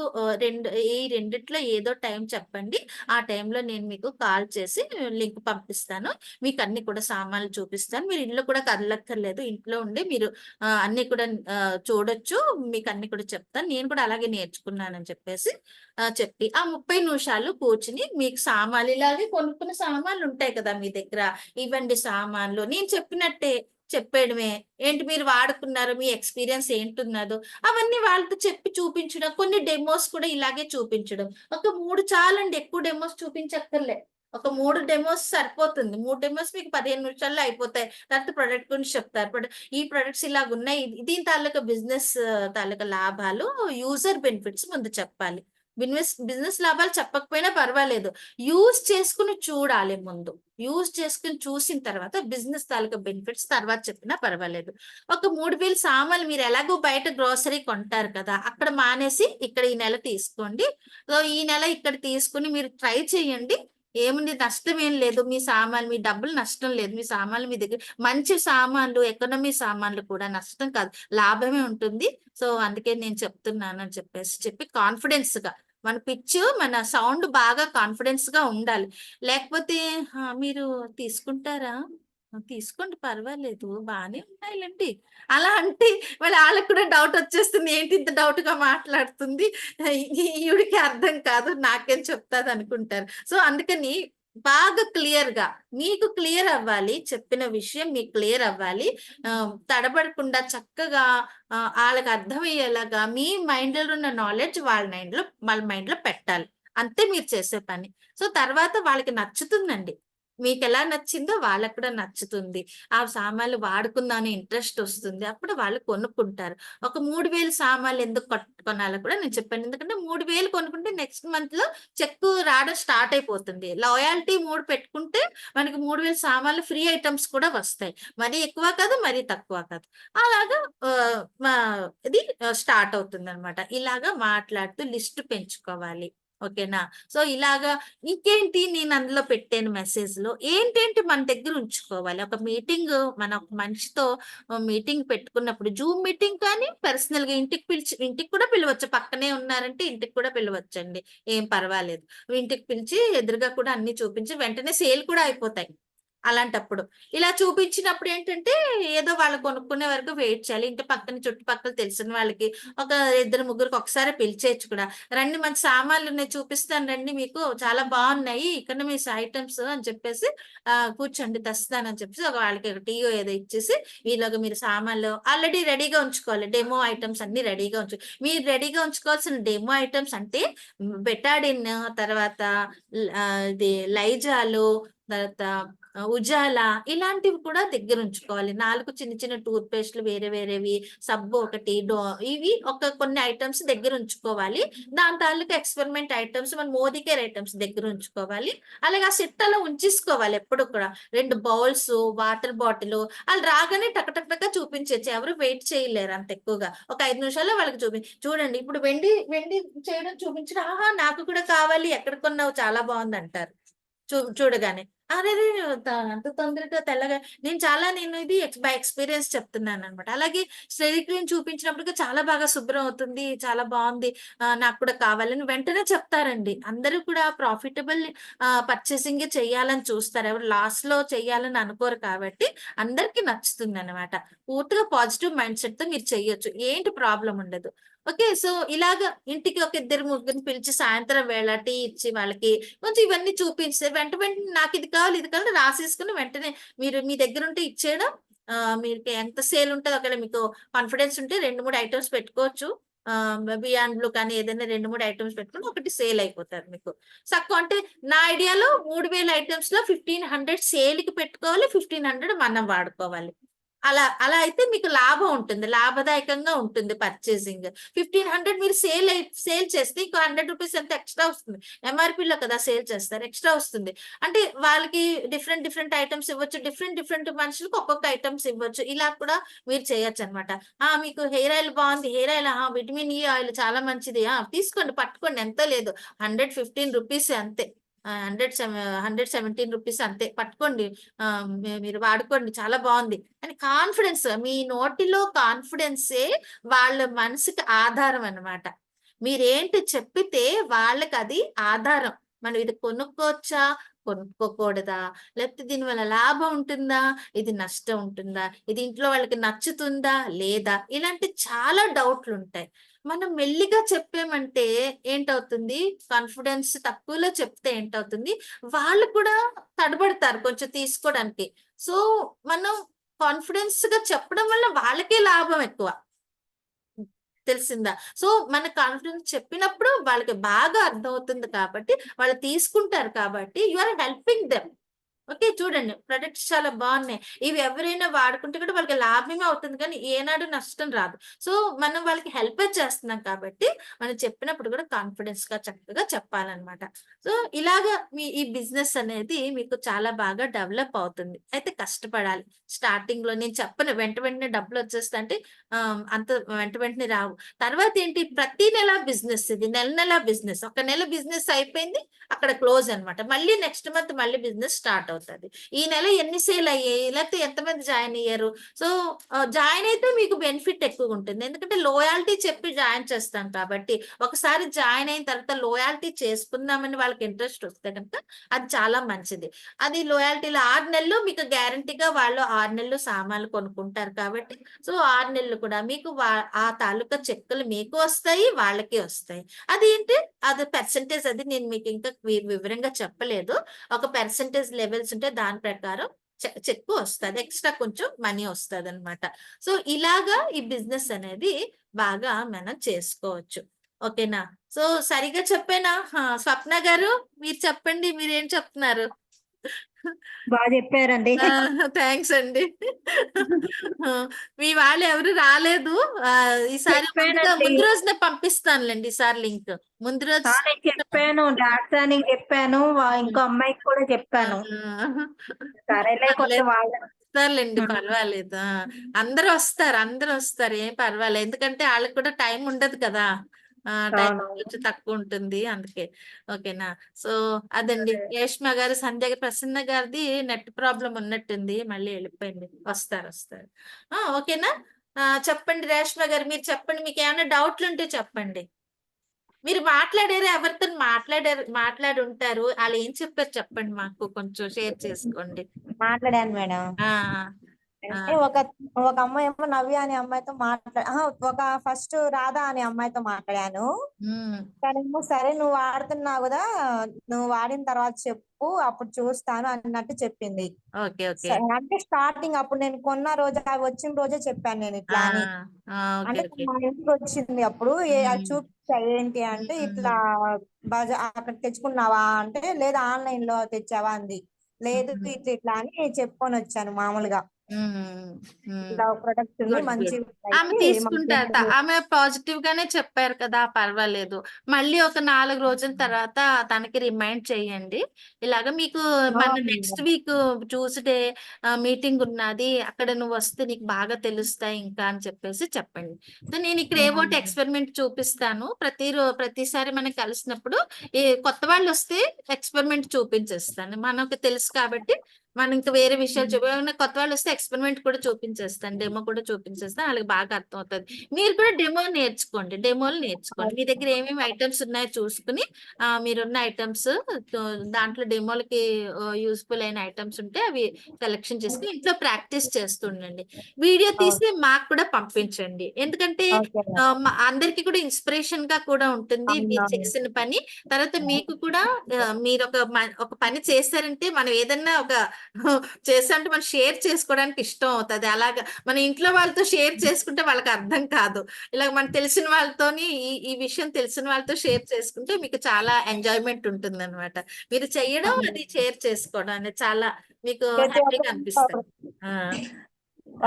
ఈ రెండిట్లో ఏదో టైం చెప్పండి. ఆ టైంలో నేను మీకు కాల్ చేసి లింక్ పంపిస్తాను. మీకన్నీ కూడా సామాన్లు చూపిస్తాను. మీరు ఇల్లు కూడా కదలక్కర్లేదు. ఇంట్లో ఉండి మీరు అన్నీ కూడా చూడొచ్చు. మీకన్నీ కూడా చెప్తాను. నేను కూడా అలాగే నేర్చుకున్నానని చెప్పేసి చెప్పి, ఆ 30 నిమిషాలు కూర్చొని మీకు సామాన్లు ఇలాగే కొనుక్కున్న సామాన్లుంటాయి కదా మీ దగ్గర. ఇవ్వండి సామాన్లు. నేను చెప్పినట్టే చెప్పేయడమే. ఏంటి మీరు వాడుకున్నారు, మీ ఎక్స్‌పీరియన్స్ ఏంటున్నదో అవన్నీ వాళ్ళతో చెప్పి చూపించడం. కొన్ని డెమోస్ కూడా ఇలాగే చూపించడం. ఒక 3 చాలండి. ఎక్కువ డెమోస్ చూపించక్కర్లే. ఒక 3 డెమోస్ సరిపోతుంది. 3 డెమోస్ మీకు 15 నిమిషాల్లో అయిపోతాయి. తర్వాత ప్రొడక్ట్ గురించి చెప్తారు. ఈ ప్రొడక్ట్స్ ఇలాగున్నాయి. దీని తాలూకా బిజినెస్ తాలూకా లాభాలు, యూజర్ బెనిఫిట్స్ ముందు చెప్పాలి. బిజినెస్ లాభాలు చెప్పకపోయినా పర్వాలేదు. యూజ్ చేసుకొని చూడాలి ముందు. యూజ్ చేసుకొని చూసిన తర్వాత బిజినెస్ తాలూకా బెనిఫిట్స్ తర్వాత చెప్పినా పర్వాలేదు. ఒక 3000 సామాన్లు మీరు ఎలాగో బయట గ్రోసరీ కొంటారు కదా! అక్కడ మానేసి ఇక్కడ ఈ నెల తీసుకోండి. సో, ఈ నెల ఇక్కడ తీసుకొని మీరు ట్రై చేయండి. ఏముంది నష్టం ఏం లేదు. మీ డబ్బులు నష్టం లేదు. మీ సామాన్లు మీ దగ్గర మంచి సామాన్లు, ఎకానమీ సామాన్లు కూడా నష్టం కాదు. లాభమే ఉంటుంది. సో, అందుకే నేను చెప్తున్నాను అని చెప్పి కాన్ఫిడెన్స్‌గా మన సౌండ్ బాగా కాన్ఫిడెన్స్‌గా ఉండాలి. లేకపోతే మీరు తీసుకుంటారా? తీసుకోండి పర్వాలేదు. బానే ఉన్నాయిలెండి. అలా అంటే మళ్ళీ ఆళ్ళకి కూడా డౌట్ వచ్చేస్తుంది. ఏంటి ఇంత డౌట్‌గా మాట్లాడుతుంది. ఈవిడకి అర్థం కాదు. నాకేం చెప్తాదనుకుంటారు. సో, అందుకని బాగా క్లియర్‌గా మీకు క్లియర్ అవ్వాలి. చెప్పిన విషయం మీకు క్లియర్ అవ్వాలి. తడబడకుండా చక్కగా ఆళ్ళకి అర్థమయ్యేలాగా మీ మైండ్‌లో ఉన్న నాలెడ్జ్ వాళ్ళ మైండ్‌లో పెట్టాలి. అంతే మీరు చేసే పని. సో, తర్వాత వాళ్ళకి నచ్చుతుందండి. మీకెలా నచ్చిందో వాళ్ళకి కూడా నచ్చుతుంది. ఆ సామాన్లు వాడుకుందాం ఇంట్రెస్ట్ వస్తుంది. అప్పుడు వాళ్ళు కొనుక్కుంటారు. ఒక 3000 సామాన్లు ఎందుకు కొనాలో కూడా నేను చెప్పాను. ఎందుకంటే 3000 కొనుక్కుంటే నెక్స్ట్ మంత్‌లో చెక్కు రావడం స్టార్ట్ అయిపోతుంది. లాయల్టీ 3 పెట్టుకుంటే మనకి 3000 సామాన్లు ఫ్రీ ఐటెమ్స్ కూడా వస్తాయి. మరీ ఎక్కువ కాదు, మరీ తక్కువ కాదు. అలాగా మా ఇది స్టార్ట్ అవుతుందనమాట. ఇలాగా మాట్లాడుతూ లిస్ట్ పెంచుకోవాలి. ఓకేనా? సో, ఇలాగా ఇంకేంటి నేను అందులో పెట్టాను మెసేజ్‌లో ఏంటేంటి మన దగ్గర ఉంచుకోవాలి. ఒక మీటింగ్ మన ఒక మనిషితో మీటింగ్ పెట్టుకున్నప్పుడు జూమ్ మీటింగ్ కానీ, పర్సనల్‌గా ఇంటికి కూడా పిలవచ్చు. పక్కనే ఉన్నారంటే ఇంటికి కూడా పిలవచ్చండి. ఏం పర్వాలేదు. ఇంటికి పిలిచి ఎదురుగా కూడా అన్నీ చూపించి వెంటనే సేల్ కూడా అయిపోతాయి. అలాంటప్పుడు. ఇలా చూపించినప్పుడు ఏంటంటే, ఏదో వాళ్ళు కొనుక్కునే వరకు వెయిట్ చేయాలి. ఇంటి పక్కన చుట్టుపక్కల తెలిసిన వాళ్ళకి ఒక ఇద్దరు, ముగ్గురికి ఒకసారి పిలిచేయొచ్చు కూడా. రండి మంచి సామాన్లున్నాయి చూపిస్తాను రండి మీకు చాలా బావున్నాయి. ఎకనామిక్స్ ఐటెమ్స్ అని చెప్పేసి కూర్చోండి తెస్తానని చెప్పేసి వాళ్ళకి ఒక టీయో ఏదో ఇచ్చేసి, ఈలోగా మీరు సామాన్లు ఆల్రెడీ రెడీగా ఉంచుకోవాలి. డెమో ఐటెమ్స్ అన్నీ రెడీగా మీరు రెడీగా ఉంచుకోవాల్సిన డెమో ఐటెమ్స్ అంటే బెటాడిన్ తర్వాత ఇది లైజాలు తర్వాత ఉజాలా ఇలాంటివి కూడా దగ్గరుంచుకోవాలి. 4 చిన్న చిన్న టూత్ పేస్ట్‌లు వేరే వేరేవి, సబ్బు ఒకటి, ఇవి కొన్ని ఐటెమ్స్ దగ్గరుంచుకోవాలి. దాని తాలూకా ఎక్స్‌పెరిమెంట్ ఐటెమ్స్ మన మోదికేర్ ఐటెమ్స్ దగ్గరుంచుకోవాలి. అలాగే ఆ సిట్టలో ఉంచేసుకోవాలి ఎప్పుడు కూడా. 2 బౌల్సు, వాటర్ బాటిలు ఆళ్ళు రాగానే టక టక టక చూపించేయొచ్చు. ఎవరు వెయిట్ చేయలేరు అంత ఎక్కువగా. ఒక 5 నిమిషాల్లో వాళ్ళకి చూడండి ఇప్పుడు వెండి వెండి చేయడం చూపించడం, "ఆహా! నాకు కూడా కావాలి. ఎక్కడ కొన్నావు? చాలా బావుందంటారు." చూడగానే. అరెరే! అంత తొందరగా తెల్లగా నేను ఇది బై ఎక్స్‌పీరియన్స్ చెప్తున్నాననమాట. అలాగే స్టెరీ క్రీమ్ చూపించినప్పటికి చాలా బాగా శుభ్రం అవుతుంది. చాలా బావుంది. నాకు కూడా కావాలని వెంటనే చెప్తారండి. అందరూ కూడా ప్రాఫిటబుల్ పర్చేసింగే చేయాలని చూస్తారు. ఎవరు లాస్‌లో చేయాలని అనుకోరు కాబట్టి అందరికి నచ్చుతుందనమాట. పూర్తిగా పాజిటివ్ మైండ్ సెట్‌తో మీరు చెయ్యొచ్చు. ఏంటి ప్రాబ్లమ్ ఉండదు. ఓకే. సో, ఇలాగ ఇంటికి ఒక ఇద్దరు, ముగ్గురిని పిలిచి సాయంత్రం వేళ టీ ఇచ్చి వాళ్ళకి కొంచెం ఇవన్నీ చూపిస్తే వెంటనే నాకిది కావాలి, ఇది కావాలి రాసేసుకొని వెంటనే మీరు మీ దగ్గరుంటే ఇచ్చేయడం. మీకు ఎంత సేల్ ఉంటదో ఒకవేళ మీకు కాన్ఫిడెన్స్ ఉంటే 2, 3 ఐటెమ్స్ పెట్టుకోవచ్చు. బియాండ్ బ్లూ కానీ ఏదైనా 2, 3 ఐటెమ్స్ పెట్టుకొని ఒకటి సేల్ అయిపోతారు మీకు. సక్కువ అంటే నా ఐడియాలో 3000 ఐటెమ్స్‌లో 1500 సేల్‌కి పెట్టుకోవాలి. 1500 మనం వాడుకోవాలి. అలా అయితే మీకు లాభం ఉంటుంది. లాభదాయకంగా ఉంటుంది పర్చేసింగ్. 1500 మీరు సేల్ చేస్తే ఇంకో రూ. 100 ఎంత ఎక్స్‌ట్రా వస్తుంది. ఎంఆర్‌పీలో కదా సేల్ చేస్తారు. ఎక్స్‌ట్రా వస్తుంది. అంటే వాళ్ళకి డిఫరెంట్ ఐటెమ్స్ ఇవ్వచ్చు. డిఫరెంట్ మనుషులకి ఒక్కొక్క ఐటెమ్స్ ఇవ్వచ్చు. ఇలా కూడా మీరు చేయొచ్చనమాట. మీకు హెయిర్ ఆయిల్ బావుంది. Hair oil vitamin E oil చాలా మంచిది. తీసుకోండి పట్టుకోండి ఎంతో లేదు. రూ. 115 అంతే. 117 రూపీస్ అంతే. పట్టుకోండి. మీరు వాడుకోండి చాలా బావుంది. అని కాన్ఫిడెన్స్ మీ నోటిలో కాన్ఫిడెన్సే వాళ్ళ మనసుకి ఆధారం అన్నమాట. మీరేంటి చెప్పితే వాళ్ళకది ఆధారం. మనం ఇది కొనుక్కోవచ్చా? కొనుక్కోకూడదా? లేకపోతే దీనివల్ల లాభం ఉంటుందా? ఇది నష్టం ఉంటుందా? ఇది ఇంట్లో వాళ్ళకి నచ్చుతుందా? లేదా? ఇలాంటి చాలా డౌట్‌లుంటాయి. మనం మెల్లిగా చెప్పామంటే ఏంటవుతుంది? కాన్ఫిడెన్స్ తక్కువలో చెప్తే ఏంటవుతుంది? వాళ్ళు కూడా తడబడతారు కొంచెం తీసుకోడానికి. సో, మనం కాన్ఫిడెన్స్‌గా చెప్పడం వల్ల వాళ్ళకే లాభం ఎక్కువ. తెలిసిందా? సో, మన కాన్ఫిడెన్స్ చెప్పినప్పుడు వాళ్ళకి బాగా అర్థమవుతుంది కాబట్టి, వాళ్ళు తీసుకుంటారు కాబట్టి, you are helping them. Okay. చూడండి ప్రొడక్ట్స్ చాలా బావున్నాయి. ఇవి ఎవరైనా వాడుకుంటే కూడా వాళ్ళకి లాభమే అవుతుంది కానీ ఏనాడు నష్టం రాదు. సో, మనం వాళ్ళకి హెల్పే చేస్తున్నాం కాబట్టి, మనం చెప్పినప్పుడు కూడా కాన్ఫిడెన్స్‌గా చక్కగా చెప్పాలనమాట. సో, ఇలాగా ఈ బిజినెస్ అనేది మీకు చాలా బాగా డెవలప్ అవుతుంది. అయితే కష్టపడాలి. స్టార్టింగ్‌లో నేను చెప్పను వెంటనే డబ్బులొచ్చేస్తాయంటే అంత వెంటనే రావు. తర్వాతేంటి ప్రతి నెల బిజినెస్ ఇది. నెల బిజినెస్. ఒక నెల బిజినెస్ అయిపోయింది. అక్కడ క్లోజ్ అన్నమాట. మళ్ళీ నెక్స్ట్ మంత్ మళ్ళీ బిజినెస్ స్టార్ట్ అవుతది. ఈ నెల ఎన్ని సేల్ అయ్యాయి? లేకపోతే ఎంతమంది జాయిన్ అయ్యారు? సో, జాయిన్ అయితే మీకు బెనిఫిట్ ఎక్కువగుంటుంది. ఎందుకంటే లాయల్టీ చెప్పి జాయిన్ చేస్తాం కాబట్టి, ఒకసారి జాయిన్ అయిన తర్వాత లాయల్టీ చేసుకుందామని వాళ్ళకి ఇంట్రెస్ట్ వస్తే గనుక అది చాలా మంచిది. అది లాయల్టీలో 6 నెలలు మీకు గ్యారంటీగా వాళ్ళు 6 నెలలు సామాన్లు కొనుక్కుంటారు కాబట్టి, సో 6 నెలలు కూడా మీకు ఆ తాలూకా చెక్కులు మీకు వస్తాయి, వాళ్ళకి వస్తాయి. అదేంటి అది పర్సెంటేజ్ అది నేను మీకు ఇంకా వివరంగా చెప్పలేదు. ఒక పర్సెంటేజ్ లెవెల్స్ ఉంటే దాని ప్రకారం చెక్కు వస్తది. ఎక్స్‌ట్రా కొంచెం మనీ వస్తదనమాట. సో, ఇలాగా ఈ బిజినెస్ అనేది బాగా మనం చేసుకోవచ్చు. ఓకేనా? సో, సరిగ్గా చెప్పానా? స్వప్న గారు మీరు చెప్పండి మీరేం చెప్తున్నారు?
బాగా చెప్పారండి.
థ్యాంక్స్ అండి. ఆ, మీ వాళ్ళు ఎవరు రాలేదు. ఈసారి
చెప్పానండి.
ముందు రోజునే పంపిస్తానులేండి. ఈసారి లింక్ ముందు రోజు
నేను చెప్పాను. డాక్టర్ అని చెప్పాను. ఇంకో అమ్మాయికి కూడా చెప్పాను. సరేలే కొంచెం
పర్లేదు
వాళ్ళ
వస్తారులేండి,
హ్మ్.
పర్వాలేదు. అందరూ వస్తారు, అందరూ వస్తారు, ఏం పర్వాలేదు. ఎందుకంటే వాళ్ళకి కూడా టైం ఉండదు కదా. టైం
అవునవును.
కొంచెం తక్కువ ఉంటుంది అందుకే. ఓకేనా. సో అదండి, రేష్మ గారు, సంధ్య గారు, ప్రసన్న గారిది నెట్ ప్రాబ్లం ఉన్నట్టుంది, మళ్ళీ వెళ్ళిపోయింది. వస్తారు వస్తారు. ఓకేనా. చెప్పండి రేష్మ గారు, మీరు చెప్పండి, మీకు ఏమైనా డౌట్లు ఉంటే చెప్పండి. మీరు మాట్లాడారు, ఎవరితో మాట్లాడి ఉంటారు, వాళ్ళు ఏం చెప్పారు చెప్పండి, మాకు కొంచెం షేర్ చేసుకోండి.
మాట్లాడాను మేడం.
ఆ ఆ
అంటే ఒక అమ్మాయేమో నవ్య అనే అమ్మాయితో ఒక ఫస్ట్ రాధ అనే అమ్మాయితో మాట్లాడాను.
ఉమ్,
తనేమో సరే నువ్వు వాడుతున్నావు కదా, నువ్వు వాడిన తర్వాత చెప్పు అప్పుడు చూస్తాను అన్నట్టు చెప్పింది.
Okay okay.
అంటే స్టార్టింగ్ అప్పుడు నేను కొన్న రోజు అవి వచ్చిన రోజే చెప్పాను నేను
ఆ
ఇట్లా అని.
ఓకే
అంటే
ఓకే.
మా ఇంటికి వచ్చింది అప్పుడు అది
ఉమ్,
చూపించా ఏంటి అంటే ఇట్లా అక్కడ తెచ్చుకున్నావా అంటే లేదు ఆన్లైన్ లో తెచ్చావా అంది. లేదు
ఉమ్,
ఇట్లా ఇట్లా అని చెప్పుకొని వచ్చాను మామూలుగా.
ఉమ్.
ఇట్లా ప్రొడక్ట్ ఉంది
గుడ్
మంచి
గుడ్. ఆమె
ఉంటాయి మా
తీసుకుంటారట,
ఫ్రెండ్.
ఆమె పాజిటివ్ గానే చెప్పారు కదా, పర్వాలేదు. మళ్ళీ ఒక 4 రోజుల తర్వాత తనకి రిమైండ్ చేయండి. ఇలాగ మీకు మన నెక్స్ట్ వీక్ ట్యూస్డే మీటింగ్ ఉన్నది, అక్కడ నువ్వు వస్తే నీకు బాగా తెలుస్తాయి ఇంకా అని చెప్పేసి చెప్పండి. సో నేను ఇక్కడ ఏవోటి ఎక్స్పెరిమెంట్ చూపిస్తాను, ప్రతిసారి మనం కలిసినప్పుడు ఈ కొత్త వాళ్ళు వస్తే ఎక్స్పెరిమెంట్ చూపించేస్తాను, మనకు తెలుసు కాబట్టి. మనం ఇంకా వేరే విషయాలు ఏమైనా కొత్త వాళ్ళు వస్తే ఎక్స్పెరిమెంట్ కూడా చూపించేస్తాను, డెమో కూడా చూపించేస్తాను, వాళ్ళకి బాగా అర్థం అవుతుంది. మీరు కూడా డెమోలు నేర్చుకోండి. మీ దగ్గర ఏమేమి ఐటమ్స్ ఉన్నాయో చూసుకుని మీరున్న ఐటమ్స్ దాంట్లో డెమోలకి యూస్ఫుల్ అయిన ఐటమ్స్ ఉంటే అవి సెలెక్షన్ చేసుకుని ఇంట్లో ప్రాక్టీస్ చేస్తుండండి. వీడియో తీసి మాకు కూడా పంపించండి, ఎందుకంటే
ఓకే మేడం.
అందరికి కూడా ఇన్స్పిరేషన్ గా కూడా ఉంటుంది మీరు
అవునవును.
చేసిన పని. తర్వాత మీకు కూడా మీరు ఒక పని చేస్తారంటే మనం ఏదన్నా ఒక చేస్తుంటే మనం షేర్ చేసుకోవడానికి ఇష్టం అవుతుంది. అలాగా మన ఇంట్లో వాళ్ళతో షేర్ చేసుకుంటే వాళ్ళకి అర్థం కాదు. ఇలా మనకు తెలిసిన వాళ్ళతోని ఈ విషయం తెలిసిన వాళ్ళతో షేర్ చేసుకుంటే మీకు చాలా ఎంజాయ్మెంట్ ఉంటుంది అనమాట. మీరు చెయ్యడం అది షేర్ చేసుకోవడం అనేది చాలా మీకు
ప్రతి
హ్యాపీగా
ఒక్కరు
అనిపిస్తుంది. ఆ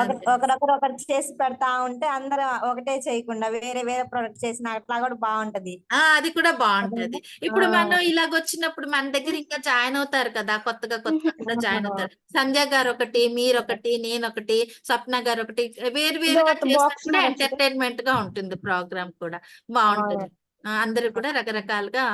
అంతే.
ఒకరొకరు ఒకటి చేసి పెడతా ఉంటే అందరూ ఒకటే చేయకుండా వేరే వేరే ప్రొడక్ట్ చేసిన అట్లా కూడా బాగుంటది.
అది కూడా బాగుంటది.
ఆ,
ఇప్పుడు మనం ఇలాగొచ్చినప్పుడు మన దగ్గర ఇంకా జాయిన్ అవుతారు కదా, కొత్తగా కొత్తగా కూడా జాయిన్ అవుతారు. సంధ్య గారు ఒకటి, మీరొకటి, నేనొకటి, స్వప్న గారు ఒకటి, వేరు
ఇది
వేరుగా
ఒక బాక్స్
చేసినప్పుడు
మేడం చూడు.
ఎంటర్టైన్మెంట్ గా ఉంటుంది ప్రోగ్రామ్ కూడా,
అవును.
బాగుంటుంది. అందరూ కూడా రకరకాలుగా,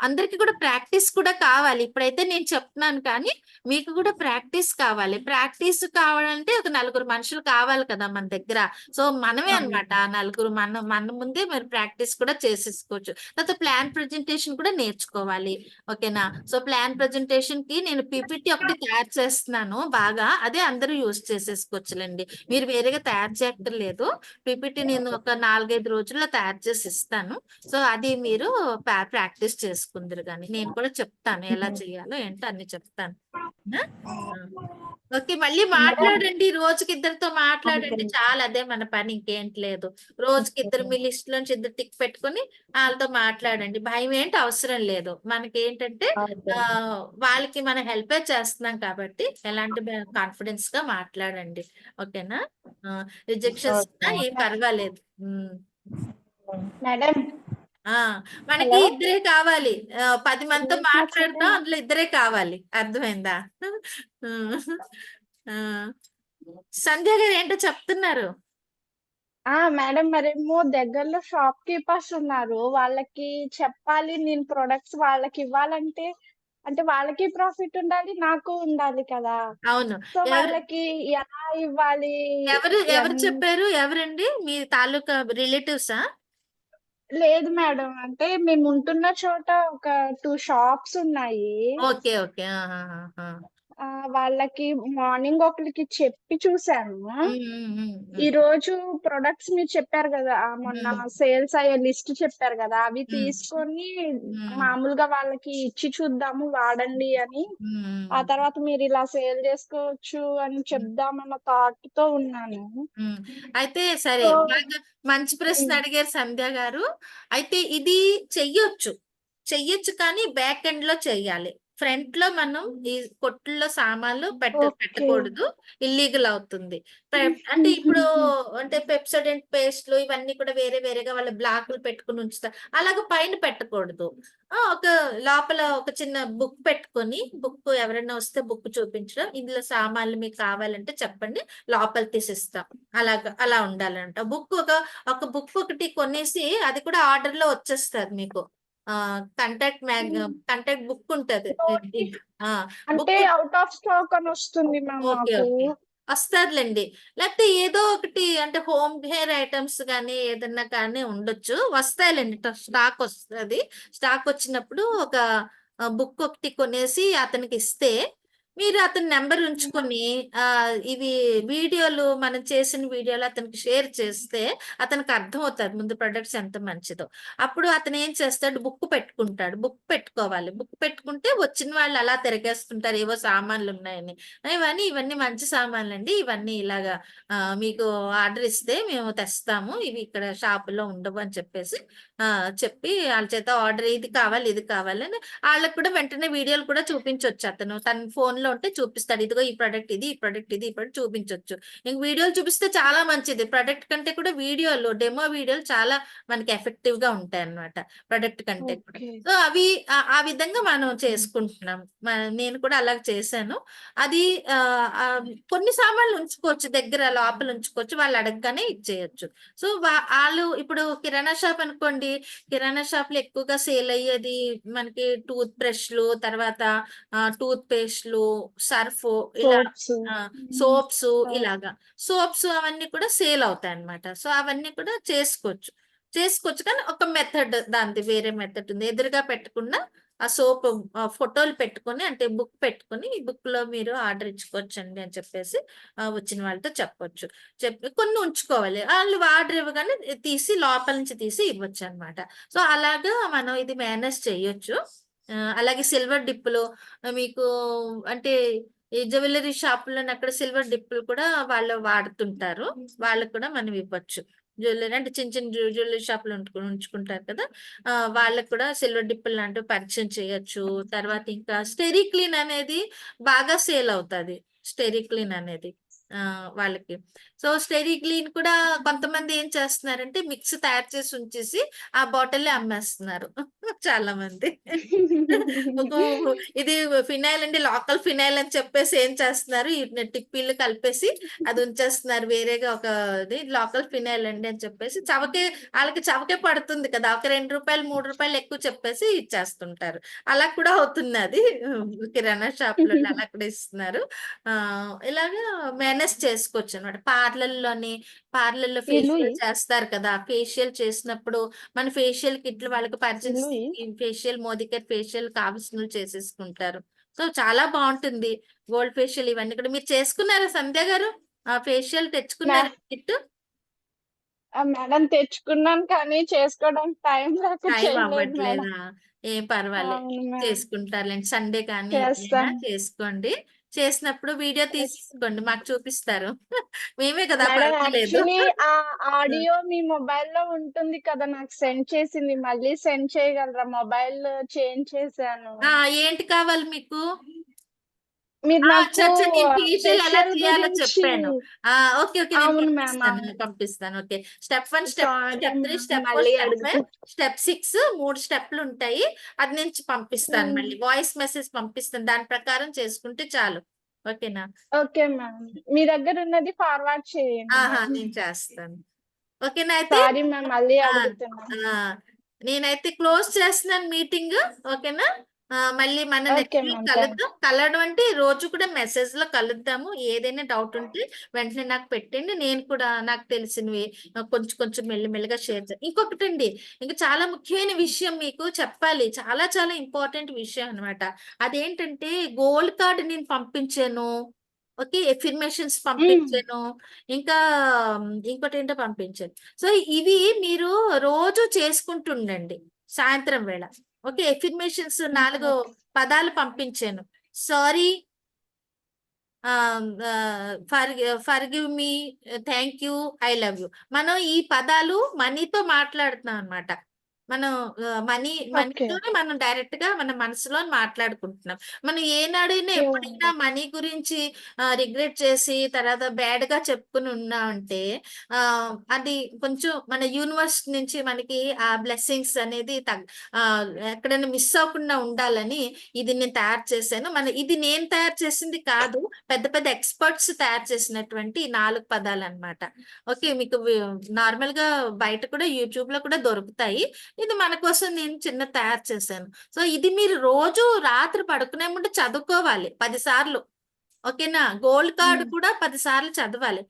అందరికి కూడా ప్రాక్టీస్ కూడా కావాలి. ఇప్పుడైతే నేను చెప్తున్నాను కానీ మీకు కూడా ప్రాక్టీస్ కావాలి. ప్రాక్టీస్ కావాలంటే ఒక నలుగురు మనుషులు కావాలి కదా మన దగ్గర. సో మనమే అన్నమాట ఆ నలుగురు, మన ముందే మీరు ప్రాక్టీస్ కూడా చేసేసుకోవచ్చు. తర్వాత ప్లాన్ ప్రజెంటేషన్ కూడా నేర్చుకోవాలి. ఓకేనా. సో ప్లాన్ ప్రజెంటేషన్ కి నేను పిపిటి ఒకటి తయారు చేస్తున్నాను బాగా, అదే అందరూ యూజ్ చేసేసుకోవచ్చులేండి, మీరు వేరేగా తయారు చేయక్కర్లేదు. పిపిటి నేను ఒక 4-5 రోజుల్లో తయారు చేసి ఇస్తాను. సో అది మీరు ప్రాక్టీస్ చేసుకుందరు కానీ, నేను కూడా చెప్తాను ఎలా చేయాలో ఏంటో అన్ని చెప్తాను. ఆ? ఆ. ఓకే, మళ్ళీ మాట్లాడండి, రోజుకి ఇద్దరితో మాట్లాడండి చాలా, అదే మన పని, ఇంకేంటి లేదు. రోజుకి ఇద్దరు, మీ లిస్ట్ లోంచి ఇద్దరు టిక్ పెట్టుకుని వాళ్ళతో మాట్లాడండి. భయం ఏంటి అవసరం లేదు, మనకి ఏంటంటే వాళ్ళకి మనం హెల్ప్ చేస్తున్నాం కాబట్టి ఎలాంటి కాన్ఫిడెన్స్ గా మాట్లాడండి. ఓకేనా. రిజెక్షన్స్ ఏం పర్వాలేదు.
మేడం
ఆ మనకి
హలో
ఇద్దరే కావాలి. 10 మందితో మాట్లాడతాం, అందులో ఇద్దరే కావాలి, అర్థమైందా. ఆ సంధ్య గారు ఏంటో చెప్తున్నారు.
మేడం మరేమో దగ్గరలో షాప్ కీపర్స్ ఉన్నారు, వాళ్ళకి చెప్పాలి నేను ప్రొడక్ట్స్ వాళ్ళకి ఇవ్వాలంటే, అంటే వాళ్ళకి ప్రాఫిట్ ఉండాలి నాకు ఉండాలి కదా.
అవును.
సో
ఎవరు
వాళ్ళకి ఎలా ఇవ్వాలి?
ఎవరు ఎవరు
ఎన్
చెప్పారు, ఎవరండి, మీ తాలూకా రిలేటివ్సా?
లేదు మేడం, అంటే మేము ఉంటున్న చోట ఒక 2 షాప్స్ ఉన్నాయి.
Okay okay. ఆహాహాహా.
వాళ్ళకి మార్నింగ్ ఒకళ్ళకి చెప్పి చూసాను. ఈ
ఉమ్.
రోజు ప్రొడక్ట్స్ మీరు చెప్పారు కదా, మొన్న
ఉమ్.
సేల్స్ అయ్యే లిస్ట్ చెప్పారు కదా, అవి
ఉమ్.
తీసుకొని
ఉమ్.
మామూలుగా వాళ్ళకి ఇచ్చి చూద్దాము వాడండి అని. ఆ
ఉమ్.
తర్వాత మీరు ఇలా సేల్ చేసుకోవచ్చు అని
ఉమ్.
చెప్దామన్న థాట్ తో ఉన్నాను.
ఉమ్. అయితే సరే,
సో
బాగా మంచి ప్రశ్న అడిగారు సంధ్య గారు. అయితే ఇది చెయ్యొచ్చు, చెయ్యొచ్చు కానీ బ్యాక్ ఎండ్ లో చెయ్యాలి. ఫ్రంట్ లో మనం ఈ కొట్టుల్లో సామాన్లు
ఓకే.
పెట్టకూడదు, ఇల్లీగల్ అవుతుంది. అంటే ఇప్పుడు అంటే పెప్సోడెంట్ పేస్ట్లు ఇవన్నీ కూడా వేరే వేరేగా వాళ్ళ బ్లాకులు పెట్టుకుని ఉంచుతారు. అలాగ పైన పెట్టకూడదు. ఒక లోపల ఒక చిన్న బుక్ పెట్టుకొని, బుక్ ఎవరైనా వస్తే బుక్ చూపించడం, ఇందులో సామాన్లు మీకు కావాలంటే చెప్పండి, లోపల తీసిస్తాం. అలా ఉండాలంట. ఒక బుక్ ఒకటి కొనేసి అది కూడా ఆర్డర్ లో వచ్చేస్తది మీకు. కంటాక్ట్ బుక్ ఉంటది.
నోటి
ఆ!
అంటే
బుక్
ఔట్ ఆఫ్ స్టాక్ అని వస్తుంది మ్యామ్
ఓకే.
మాకు.
ఓకే. వస్తాదిలెండి. లేకపోతే ఏదో ఒకటి అంటే హోమ్ కేర్ ఐటెమ్స్ గానీ, ఏదన్నా కానీ ఉండొచ్చు. వస్తాయిలెండి. స్టాక్ వస్తది. స్టాక్ వచ్చినప్పుడు ఒక బుక్ ఒకటి కొనేసి అతనికిస్తే, మీరు అతని నంబర్ ఉంచుకొని ఇవి వీడియోలు మనం చేసిన వీడియోలు అతనికి షేర్ చేస్తే అతనికి అర్థమవుతది ముందు ప్రొడక్ట్స్ ఎంత మంచిదో. అప్పుడు అతను ఏం చేస్తాడు, బుక్ పెట్టుకుంటాడు. బుక్ పెట్టుకోవాలి. బుక్ పెట్టుకుంటే వచ్చిన వాళ్ళు అలా తిరగేస్తుంటారు ఏవో సామాన్లున్నాయని. ఇవన్నీ మంచి సామాన్లండి. ఇవన్నీ ఇలాగా మీకు ఆర్డర్ ఇస్తే మేము తెస్తాము. ఇవి ఇక్కడ షాపులో ఉండవు అని చెప్పి ఆళ్ళ చేత ఆర్డర్ ఇది కావాలి, ఇది కావాలని ఆళ్ళకి కూడా వెంటనే వీడియోలు కూడా చూపించొచ్చు అతను. తన ఫోన్‌లో ఉంటే చూపిస్తాడు. ఇదిగో ఈ ప్రొడక్ట్ ఇది, ఈ ప్రొడక్ట్ ఇది, ఈ ప్రొడక్ట్ చూపించొచ్చు. ఇంక వీడియోలు చూపిస్తే చాలా మంచిది. ప్రొడక్ట్ కంటే కూడా వీడియోలు, డెమో వీడియోలు చాలా మనకి ఎఫెక్టివ్‌గా ఉంటాయన్నమాట. ప్రొడక్ట్ కంటే కూడా.
ఓకే.
సో, అవి ఆ విధంగా మనం చేసుకుంటున్నాం. నేను కూడా అలాగ చేశాను. అది కొన్ని సామాన్లు ఉంచుకోవచ్చు దగ్గర లోపల ఉంచుకోవచ్చు. వాళ్ళు అడగగానే ఇచ్చేయొచ్చు. సో, ఆళ్ళు ఇప్పుడు కిరాణా షాప్ అనుకోండి. కిరాణా షాప్‌లో ఎక్కువగా సేల్ అయ్యేది మనకి టూత్ బ్రష్‌లు, తర్వాత టూత్ పేస్ట్‌లు, సర్ఫు ఇలా
సోప్స్.
సోప్స్
ఓహ్!
ఇలాగా. సోప్స్ అవన్నీ కూడా సేల్ అవుతాయన్నమాట. సో, అవన్నీ కూడా చేసుకోవచ్చు. కానీ ఒక మెథడ్ దానిది వేరే మెథడ్ ఉంది. ఎదురుగా పెట్టకుండా ఆ సోప్ ఫోటోలు పెట్టుకొని అంటే బుక్ పెట్టుకొని, ఈ బుక్‌లో మీరు ఆర్డర్ ఇచ్చుకోవచ్చండి అని చెప్పేసి వచ్చిన వాళ్ళతో చెప్పొచ్చు. చెప్పి కొన్ని ఉంచుకోవాలి. ఆళ్ళు ఆర్డర్ ఇవ్వగానే తీసి లోపల నుంచి తీసి ఇవ్వొచ్చనమాట. సో, అలాగా మనం ఇది మేనేజ్ చేయొచ్చు. అలాగే సిల్వర్ డిప్పులు మీకు అంటే ఈ జ్యువెల్లరీ షాపుల్లోని అక్కడ సిల్వర్ డిప్పులు కూడా వాళ్ళు వాడుతుంటారు. వాళ్ళకి కూడా మనం ఇవ్వచ్చు. జ్యువెల్లరీ అంటే చిన్న చిన్న జ్యువెల్లరీ షాపులు ఉంచుకుంటారు కదా! వాళ్ళకి కూడా సిల్వర్ డిప్పులు లాంటివి పరిచయం చేయొచ్చు. తర్వాత ఇంకా స్టెరిక్లీన్ అనేది బాగా సేల్ అవుతది. స్టెరిక్లీన్ అనేది. వాళ్ళకి. సో, స్టెరిక్లీన్ కూడా కొంతమంది ఏం చేస్తున్నారంటే మిక్స్ తయారు చేసి ఉంచేసి ఆ బాటిల్లే అమ్మేస్తున్నారు చాలా మంది. ఒక ఇది ఫినాయిల్ అండి, లోకల్ ఫినాయిల్ అని చెప్పేసి ఏం చేస్తున్నారు, ఈ టిప్పీలు కలిపేసి అది ఉంచేస్తున్నారు. వేరేగా లోకల్ ఫినాయిల్ అండి అని చెప్పేసి ఆళ్ళకి చవకే పడుతుంది కదా! ఒక రూ. 2, రూ. 3 ఎక్కువ చెప్పేసి ఇచ్చేస్తుంటారు. అలా కూడా అవుతున్నది. కిరాణా షాపులలో అలా కూడా ఇస్తున్నారు. ఇలాగా మేనేజ్ చేసుకోవచ్చనమాట. పార్లర్‌లో ఫేషియల్
ఇలుయి,
చేస్తారు కదా! ఫేషియల్ చేసినప్పుడు మన ఫేషియల్ కిట్‌లు వాళ్ళకి
ఇలుయి.
ఫేషియల్, మోదికేర్ ఫేషియల్ కావాల్సినవి చేసేసుకుంటారు. సో, చాలా బావుంటుంది. గోల్డ్ ఫేషియల్ ఇవన్నీ కూడా. మీరు చేసుకున్నారా సంధ్య గారు? ఫేషియల్
మ్యా
తెచ్చుకున్నారా కిట్?
మేడం తెచ్చుకున్నాను కానీ చేసుకోవడానికి టైం లేక
టైం
చేయలేదు మేడం.
అవ్వట్లేదా? ఏం పర్వాలేదు.
అవును మేడం.
చేసుకుంటారులెండి. సండే కానీ ఎప్పుడైనా
చేస్తాను.
చేసుకోండి. చేసినప్పుడు వీడియో
చేస్తాను.
తీసేసుకోండి. మాకు చూపిస్తారు. మేమే కదా!
మేడం
పర్వాలేదు.
యాక్చువల్లీ ఆ
హ్మ్.
ఆడియో మీ మొబైల్‌లో ఉంటుంది కదా! నాకు సెండ్ చేసింది. మళ్ళీ సెండ్ చేయగలరా? మొబైల్ చేంజ్ చేశాను.
ఏంటి కావాలి మీకు?
మీరు నాకు
అచ్చచ్చ! నేను ఫేషియల్ ఎలా
ఫేషియల్
చేయాలో
గురించి
చెప్పాను. ఓకే. ఓకే. నేను
అవును మ్యామ్.
పంపిస్తాను.
అవును.
పంపిస్తాను. Okay. Step 1, step 2,
sorry
step 3,
ma'am.
Step 4,
మళ్ళీ
స్టెప్ 5,
అడుగుతా.
స్టెప్ 6 3 స్టెప్‌లుంటాయి. అది నేను పంపిస్తాను
హ్మ్.
మళ్ళీ. వాయిస్ మెసేజ్ పంపిస్తాను. దాని ప్రకారం చేసుకుంటే చాలు. ఓకేనా?
Okay ma'am. మీ దగ్గర ఉన్నది ఫార్వర్డ్ చేయండి మ్యామ్.
నేను చేస్తాను. ఓకేనా అయితే?
Sorry ma'am. మళ్ళీ
ఆ!
అడుగుతున్నా.
ఆ! నేనైతే క్లోజ్ చేస్తున్నాను మీటింగు. ఓకేనా? మళ్ళీ మనం
okay
next week
ma'am. Thanks.
కలుద్దాం. కలవడం అంటే రోజు కూడా మెసేజ్‌లో కలుద్దాము. ఏదైనా డౌట్ ఉంటే వెంటనే నాకు పెట్టండి. నేను కూడా నాకు తెలిసినవి కొంచెం కొంచెం మెల్లిగా షేర్ ఇంకొకటండి, ఇంకా చాలా ముఖ్యమైన విషయం మీకు చెప్పాలి. చాలా చాలా ఇంపార్టెంట్ విషయం అన్నమాట. అదేంటంటే గోల్డ్ కార్డ్ నేను పంపించాను. ఓకే. ఎఫర్మేషన్స్
హ్మ్.
పంపించాను. ఇంకా ఇంకోటేంటో పంపించాను. సో, ఇవి మీరు రోజు చేసుకుంటుండండి సాయంత్రం వేళ. ఓకే. Affirmations 4
okay.
పదాలు పంపించాను. Sorry, forgive me, thank you, I love you. మనం ఈ పదాలు మనీతో మాట్లాడుతున్నాం అన్నమాట. మనం
ఓకే.
మనీతోనే మనం డైరెక్ట్ గా మన మనసులో మాట్లాడుకుంటున్నాం. మనం ఏనాడైనా ఎప్పుడైనా
యాహ్!
మనీ గురించి రిగ్రెట్ చేసి తర్వాత బ్యాడ్ గా చెప్పుకుని ఉన్నామంటే అది కొంచెం మన యూనివర్స్ నుంచి మనకి ఆ బ్లెస్సింగ్స్ అనేది ఎక్కడైనా మిస్ అవ్వకుండా ఉండాలని ఇది నేను తయారు చేశాను. ఇది నేను తయారు చేసింది కాదు. పెద్ద పెద్ద ఎక్స్‌పర్ట్స్ తయారు చేసినటువంటి 4 పదాలన్నమాట. ఓకే. మీకు నార్మల్‌గా బయట కూడా యూట్యూబ్‌లో కూడా దొరుకుతాయి. ఇది మన కోసం నేను చిన్నది తయారు చేశాను. సో, ఇది మీరు రోజు రాత్రి పడుకునే ముందు చదువుకోవాలి 10 సార్లు. ఓకేనా? గోల్డ్ కార్డ్
హ్మ్.
కూడా 10 సార్లు చదవాలి.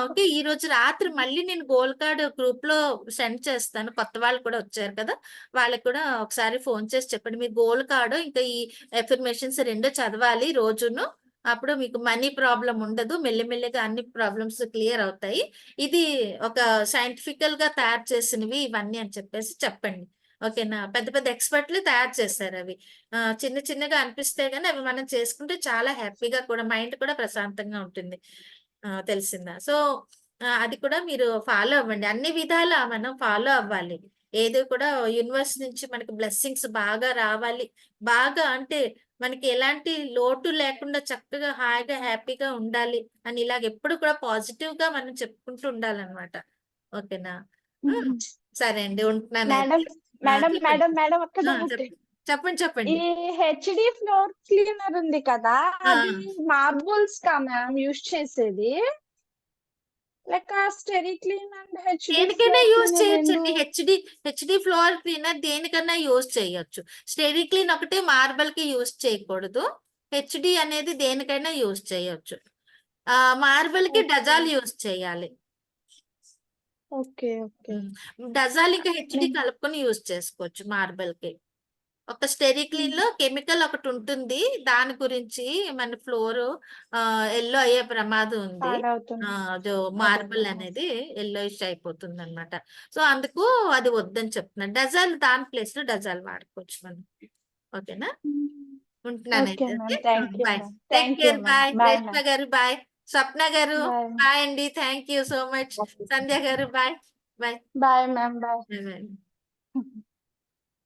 ఓకే. ఈరోజు రాత్రి మళ్ళీ నేను గోల్డ్ కార్డ్ గ్రూప్‌లో సెండ్ చేస్తాను. కొత్త వాళ్ళు కూడా వచ్చారు కదా! వాళ్ళకి కూడా ఒకసారి ఫోను చేసి చెప్పండి. మీరు గోల్డ్ కార్డ్ ఇంకా ఈ ఎఫర్మేషన్స్ 2 చదవాలి రోజును. అప్పుడు మీకు మనీ ప్రాబ్లమ్ ఉండదు. మెల్లిమెల్లిగా అన్ని ప్రాబ్లమ్స్ క్లియర్ అవుతాయి. ఇది ఒక సైంటిఫికల్‌గా తయారు చేసినవి ఇవన్నీ అని చెప్పేసి చెప్పండి. ఓకేనా? పెద్ద పెద్ద ఎక్స్‌పర్ట్‌లు తయారు చేశారవి. చిన్న చిన్నగా అనిపిస్తాయి గానీ, అవి మనం చేసుకుంటే చాలా హ్యాపీగా కూడా మైండ్ కూడా ప్రశాంతంగా ఉంటుంది. తెలిసిందా? సో, అది కూడా మీరు ఫాలో అవ్వండి. అన్ని విధాలా మనం ఫాలో అవ్వాలి. ఏది కూడా యూనివర్స్ నుంచి మనకి బ్లెస్సింగ్స్ బాగా రావాలి. బాగా అంటే మనకి ఎలాంటి లోటు లేకుండా చక్కగా హాయిగా, హ్యాపీగా ఉండాలి అని ఇలాగ ఎప్పుడు కూడా పాజిటివ్‌గా మనం చెప్పుకుంటూ ఉండాలనమాట. ఓకేనా? హ్మ్.
హ్మ్.
సరే అండి.
మేడం,
ఉంటున్నానయితే.
మేడం,
చెప్పండి.
మేడం, మేడం ఒక్క డౌట్.
చెప్పండి. చెప్పండి.
ఈ
చెప్పండి.
హెచ్‌డీ ఫ్లోర్ క్లీనర్ ఉంది కదా!
ఆ!
అది మార్బుల్స్‌కా మ్యామ్ యూజ్ చేసేది? లేక స్టెరీ క్లీన్ అండ్ హెచ్‌డీ
దేనికైనా
ఫ్లోర్
యూజ్
క్లీనర్ 2
చేయొచ్చండి. హెచ్‌డీ ఫ్లోర్ క్లీనర్ దేనికన్నా యూజ్ చేయొచ్చు. స్టెరీ క్లీన్ ఒకటే మార్బల్‌కి యూజ్ చేయకూడదు. హెచ్‌డీ అనేది దేనికైనా యూజ్ చేయొచ్చు. మార్బల్‌కి
ఓకే.
డజాల్ యూజ్ చేయాలి.
ఓకే. ఓకే.
హ్మ్. డజాల్ ఇంకా హెచ్‌డీ
నేను
కలుపుకొని యూజ్ చేసుకోవచ్చు మార్బల్‌కి. ఒక స్టెరీ
హ్మ్.
క్లీన్‌లో కెమికల్ ఒకటుంటుంది. దాని గురించి మన ఫ్లోరు యెల్లో అయ్యే ప్రమాదం ఉంది.
పాడవుతుంది.
అదో
అదేలే.
మార్బుల్ అనేది యెల్లోయిష్ అయిపోతుందనమాట. సో, అందుకు అది వద్దని చెప్తున్నాను. దాని ప్లేస్‌లో డజాల్ వాడుకోవచ్చు మనం. ఓకేనా?
హ్మ్. ఓకే
ఉంటున్నానయితే. Okay.
Ma'am. Thank you
bye.
Ma'am.
Take
thank you
care.
Ma'am.
Bye.
Bye
Reshma
ma'am.
గారు బాయ్. స్వప్న గారు
బాయ్ మ్యామ్.
బాయ్ అండి. Thank you so much. Sandhya గారు bye. Bye.
Bye ma'am. Bye.
Bye. Bye.